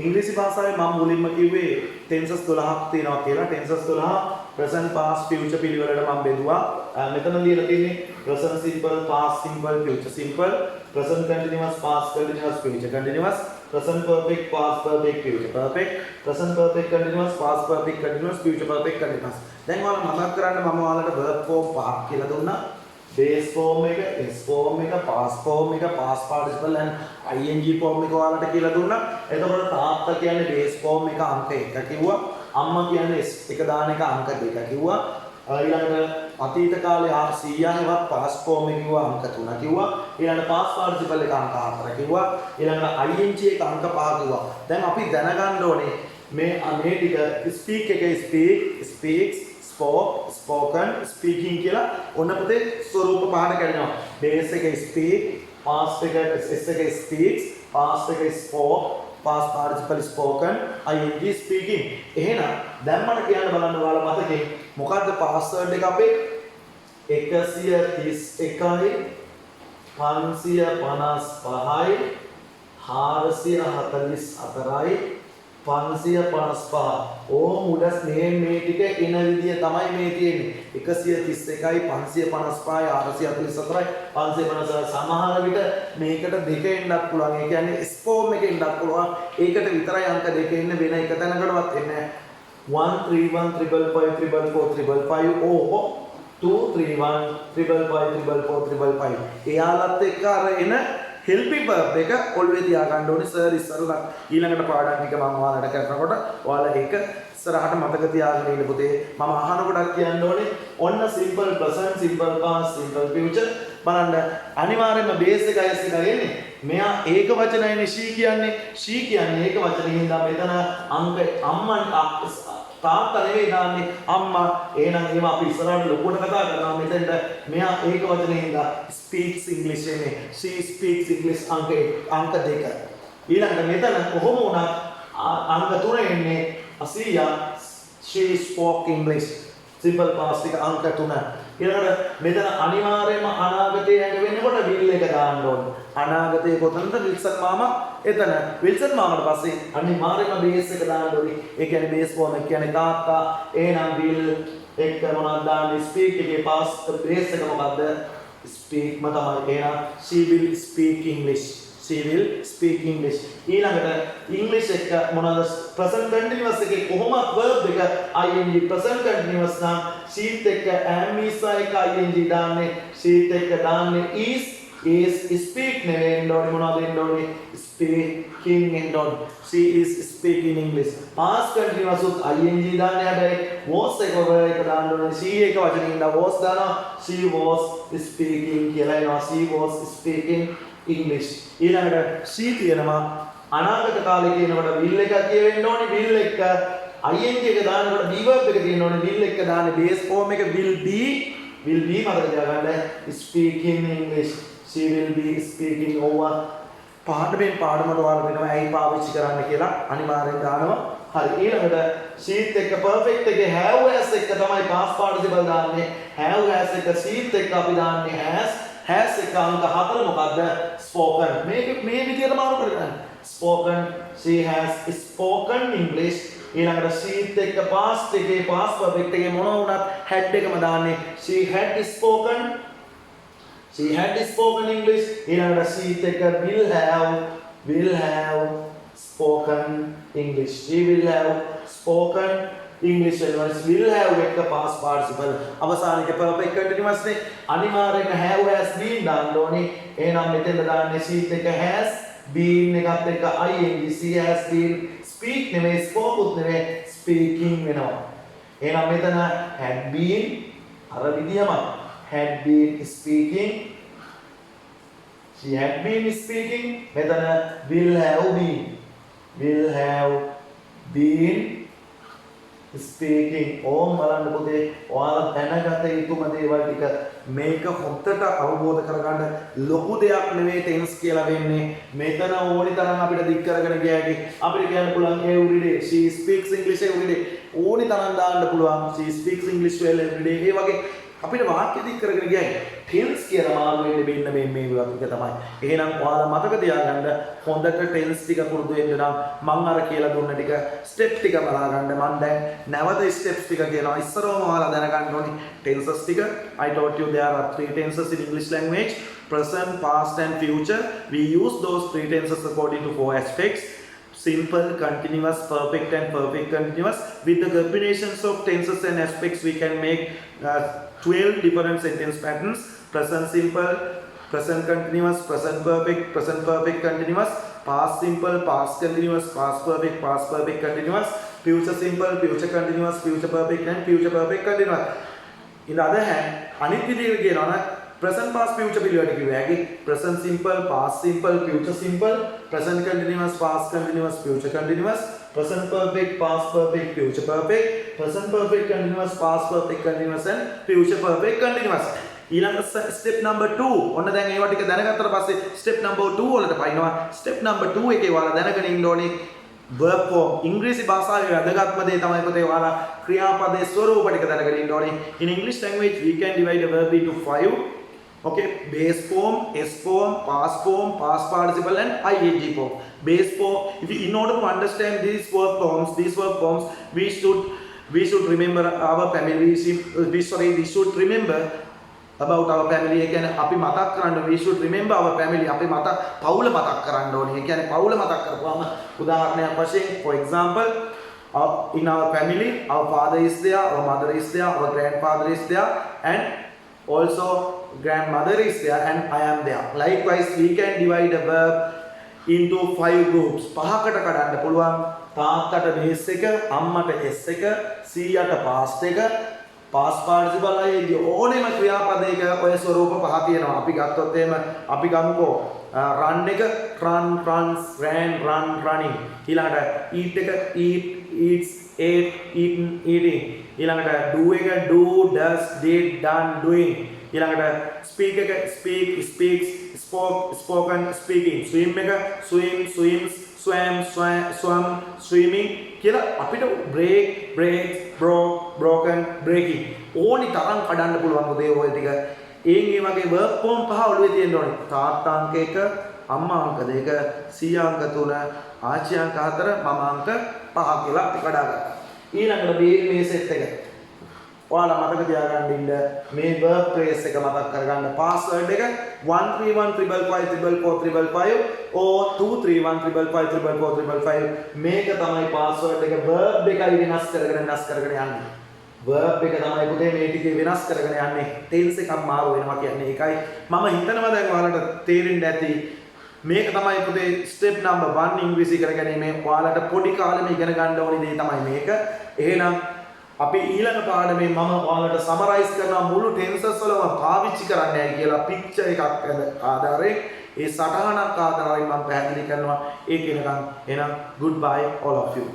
ඉංග්‍රීසි භාෂාවේ මම මුලින්ම කිව්වේ tenses 12ක් තියෙනවා කියලා. tenses 12 present past future පිළිවෙලට මම බෙදුවා. මෙතන ලියලා තියෙන්නේ present simple, past simple, future simple, present continuous, past continuous, future continuous, present perfect, past perfect, future perfect, present perfect continuous, past perfect continuous, future perfect continuous. දැන් ඔයාලා මතක් කරන්න මම ඔයාලට verb form පහක් කියලා දුන්නා. base form එක, s form එක, past form එක, past participle and ing form එක ඔයාලට කියලා දුන්නා. එතකොට තාත්තා කියන්නේ base form එක අංක 1 කිව්වා. අම්මා කියන්නේ s එක දාන එක අංක 2 කිව්වා. ඊළඟට අතීත කාලේ සීයානේවත් past form එක කිව්වා අංක 3 කිව්වා. ඊළඟට past participle එක අංක 4 කිව්වා. ඊළඟට ing එක අංක 5 කිව්වා. දැන් අපි දැනගන්න ඕනේ මේ ටික speak එකේ speak, speaks, spoke, spoken, speaking කියලා ඔන්න පුතේ ස්වරූප පහකට කැඩෙනවා. base එකේ speak, past එකේ s එකේ speaks, past එකේ spoke, past participle spoken, ing speaking. එහෙනම් දැන් මට කියන්න බලන්න ඔයාලා මතකේ මොකද්ද password එක අපේ 131යි 555යි 444යි 555. ඕම උඩස් මේ ටික එන විදිය තමයි මේ තියෙන්නේ. 131යි 555යි 444යි 556. සමහර විට මේකට දෙක එන්නත් පුළුවන්. ඒ කියන්නේ S form එකේ එන්නත් පුළුවන්. ඒකට විතරයි අංක දෙක එන්න වෙන එක තැනකටවත් එන්නේ නැහැ. 131 or 231 555. එයාලත් එක්ක අර එන helping verb එක ඔළුවේ තියාගන්න ඕනේ සර් ඉස්සරලා ඊළඟට පාඩම් ටික මම ඔයාලට කරනකොට ඔයාලා ඒක ඉස්සරහට මතක තියාගෙන ඉන්න පුතේ. මම අහනකොටත් කියන්න ඕනේ ඔන්න simple present, simple past, simple future බලන්න අනිවාර්යයෙන්ම base එක IS එක එන්නේ. මෙයා ඒක වචනයනේ she කියන්නේ. she කියන්නේ ඒක වචනේ හින්දා මෙතන අංක අම්මන් තාත්තා නෙවෙයි දාන්නේ අම්මා. එහෙනම් එහෙම අපි ඉස්සරහට ලොකුවට කතා කරනවා. මෙතෙන්ට මෙයා ඒක වචනේ හින්දා speaks English එන්නේ. she speaks English අංක 2. ඊළඟට මෙතන කොහොම වුණත් අංක 3 එන්නේ අසියා she spoke English simple past එක අංක 3. ඊළඟට මෙතන අනිවාර්යයෙන්ම අනාගතයේ ඇඟ වෙනකොට will එක දාන්න ඕනේ. අනාගතයේ කොතනද විල්සන් මාමා එතන. විල්සන් මාමාට පස්සේ අනිවාර්යයෙන්ම base එක දාන්න ඕනේ. ඒ කියන්නේ base form එක කියන්නේ තාත්තා. එහෙනම් will එක මොනවද දාන්නේ? speak එකේ past base එක මොකද්ද? speak ම තමයි. එහෙනම් she will speak English. she will speak English. ඊළඟට English එක මොනවාද present continuous එකේ කොහොමද verb එක ing present continuous නම් sheet එක am is එක ing දාන්නේ sheet එක දාන්නේ is speak නෙවෙයි එන්න මොනවද එන්න ඕනේ speaking එන්න ඕනේ. she is speaking English. past continuous උත් ing දාන්නේ හැබැයි was එක එක දාන්න ඕනේ. she එක වචනේ ඉඳලා was දානවා she was speaking කියලා එනවා. she was speaking English. ඊළඟට she තියෙනවා අනාගත කාලේ කියනකොට will එකක් කියවෙන්න ඕනේ. will එක ing එක දානකොට be verb එක තියෙන්න ඕනේ. will එක දාන්නේ base form එක will be මතක තියාගන්න speaking English. she will be speaking over. පාඩමෙන් පාඩමට ඔයාලා වෙනවා ඇයි පාවිච්චි කරන්න කියලා අනිවාර්යෙන් දානවා. හරි ඊළඟට sheet එක perfect එකේ have has එක තමයි past participle දාන්නේ. have has එක sheet එක අපි දාන්නේ has එක අංක 4 මොකද්ද? spoken. මේ විදියට මාරු කරගන්න. spoken. she has spoken English. ඊළඟට sheet එක past එකේ past perfect එකේ මොන වුණත් had එකම දාන්නේ. she had spoken English. ඊළඟට sheet එක will have spoken English. she will have spoken English will have එක past participle අවසානික perfect continuous නේ. අනිවාර්යයෙන්ම have has been දාන්න ඕනේ. එහෙනම් මෙතෙන්ද දාන්නේ sheet එක has been එකත් එක්ක ing she has been speak නෙමෙයි spoke උත් නෙමෙයි speaking වෙනවා. එහෙනම් මෙතන had been අර විදියම had been speaking. She had been speaking. මෙතන will have been. Will have been speaking. ඕම් බලන්න පුතේ ඔයාලා දැනගත යුතුම දේවල් ටික මේක හොඳට අවබෝධ කරගන්න ලොකු දෙයක් නෙවෙයි ටෙන්ස් කියලා වෙන්නේ. මෙතන ඕනි තරම් අපිට දික් කරගෙන ගියාගේ අපිට කියන්න පුළුවන් every day she speaks English every day. ඕනි තරම් දාන්න පුළුවන් she speaks English well every day. ඒ වගේ අපිට වාක්‍ය දික් කරගෙන ගියාගේ ටෙන්ස් කියලා මාරු වෙන්න මෙන්න මේ ටික තමයි. එහෙනම් ඔයාලා මතක තියාගන්න හොඳට ටෙන්ස් ටික පුරුදු වෙන්න නම් මම අර කියලා දුන්න ටික ස්ටෙප් ටික බලා ගන්න. මම දැන් නැවත ස්ටෙප්ස් ටික කියනවා. ඉස්සරවම ඔයාලා දැනගන්න ඕනි ටෙන්සස් ටික. I taught you there are 3 tenses in English language: present, past and future. We use those 3 tenses according to 4 aspects: simple, continuous, perfect and perfect continuous. With the combinations of tenses and aspects we can make 12 different sentence patterns: present simple, present continuous, present perfect continuous, past simple, past continuous, past perfect continuous, future simple, future continuous, future perfect and future perfect continuous. In the other hand, අනිත් විදිහට කියනවා නම් present past future පිළිවෙලට කිව්වා හැකි present simple, past simple, future simple, present continuous, past continuous, future continuous, present perfect, past perfect, future perfect, present perfect continuous, past perfect continuous and future perfect continuous. ඊළඟ step number 2 ඔන්න දැන් ඒවා ටික දැනගත්තට පස්සේ step number 2 වලට පයින්නවා. step number 2 එකේ ඔයාලා දැනගෙන ඉන්න ඕනේ verb form. ඉංග්‍රීසි භාෂාවේ වැදගත්ම දේ තමයි පුතේ ඔයාලා ක්‍රියාපදයේ ස්වරූප ටික දැනගෙන ඉන්න ඕනේ. In English language we can divide a verb into 5. Okay, base form, S form, past participle and ing form. Base form, in order to understand these verb forms, we should remember our family. We should remember about our family. ඒ කියන්නේ අපි මතක් කරන්න we should remember our family. අපි පවුල මතක් කරන්න ඕනේ. ඒ කියන්නේ පවුල මතක් කරපුවාම උදාහරණයක් වශයෙන් for example in our family our father is there, our mother is there, our grandfather is there and also grandmother is there and I am there. Likewise we can divide a verb into 5 groups. පහකට කඩන්න පුළුවන්. තාත්තට base එක, අම්මට s එක, සීයාට past එක, past participle අයේදී ඕනෙම ක්‍රියාපදයක ඔය ස්වරූප පහ තියෙනවා. අපි ගත්තොත් එහෙම අපි ගමුකෝ run එක run, runs, ran, run, running. ඊළඟට eat එක eat, eats, ate, eaten, eating. ඊළඟට do එක do, does, did, done, doing. ඊළඟට speak එක speak, speaks, spoke, spoken, speaking. swim එක swim, swims, swam, swam, swimming කියලා අපිට break, breaks, broke, broken, breaking ඕනි තරම් කඩන්න පුළුවන් පුතේ ඔය ටික. ඒ වගේ verb form පහ ඔළුවේ තියෙන්න ඕනේ. තාත්තා අංක 1, අම්මා අංක 2, සීයා අංක 3, ආච්චි අංක 4, මම අංක 5 කියලා අපි කඩාගත්තා. ඊළඟට මේ සෙට් එක ඔයාලා මතක තියාගන්න ඉන්න මේ verb phrase එක මතක් කරගන්න. password එක 1315554455 or 2315554455 මේක තමයි password එක. verb එකයි වෙනස් කරගෙන යන්නේ. verb එක තමයි පුතේ මේ ටිකේ වෙනස් කරගෙන යන්නේ. tense එකක් මාරු වෙනවා කියන්නේ ඒකයි. මම හිතනවා දැන් ඔයාලට තේරෙන්න ඇති මේක තමයි පුතේ step number 1 ඉංග්‍රීසි ඉගෙන ගැනීමේ ඔයාලට පොඩි කාලෙම ඉගෙන ගන්න ඕනි දේ තමයි මේක. එහෙනම් අපි ඊළඟ පාඩමේ මම ඔයාලට සමරයිස් කරනවා මුළු ටෙන්සස් වලම පාවිච්චි කරන්නයි කියලා පික්චර් එකක් ආධාරයෙන් ඒ සටහනක් ආධාරයෙන් මම පැහැදිලි කරනවා. ඒක එනකන් එහෙනම් goodbye all of you.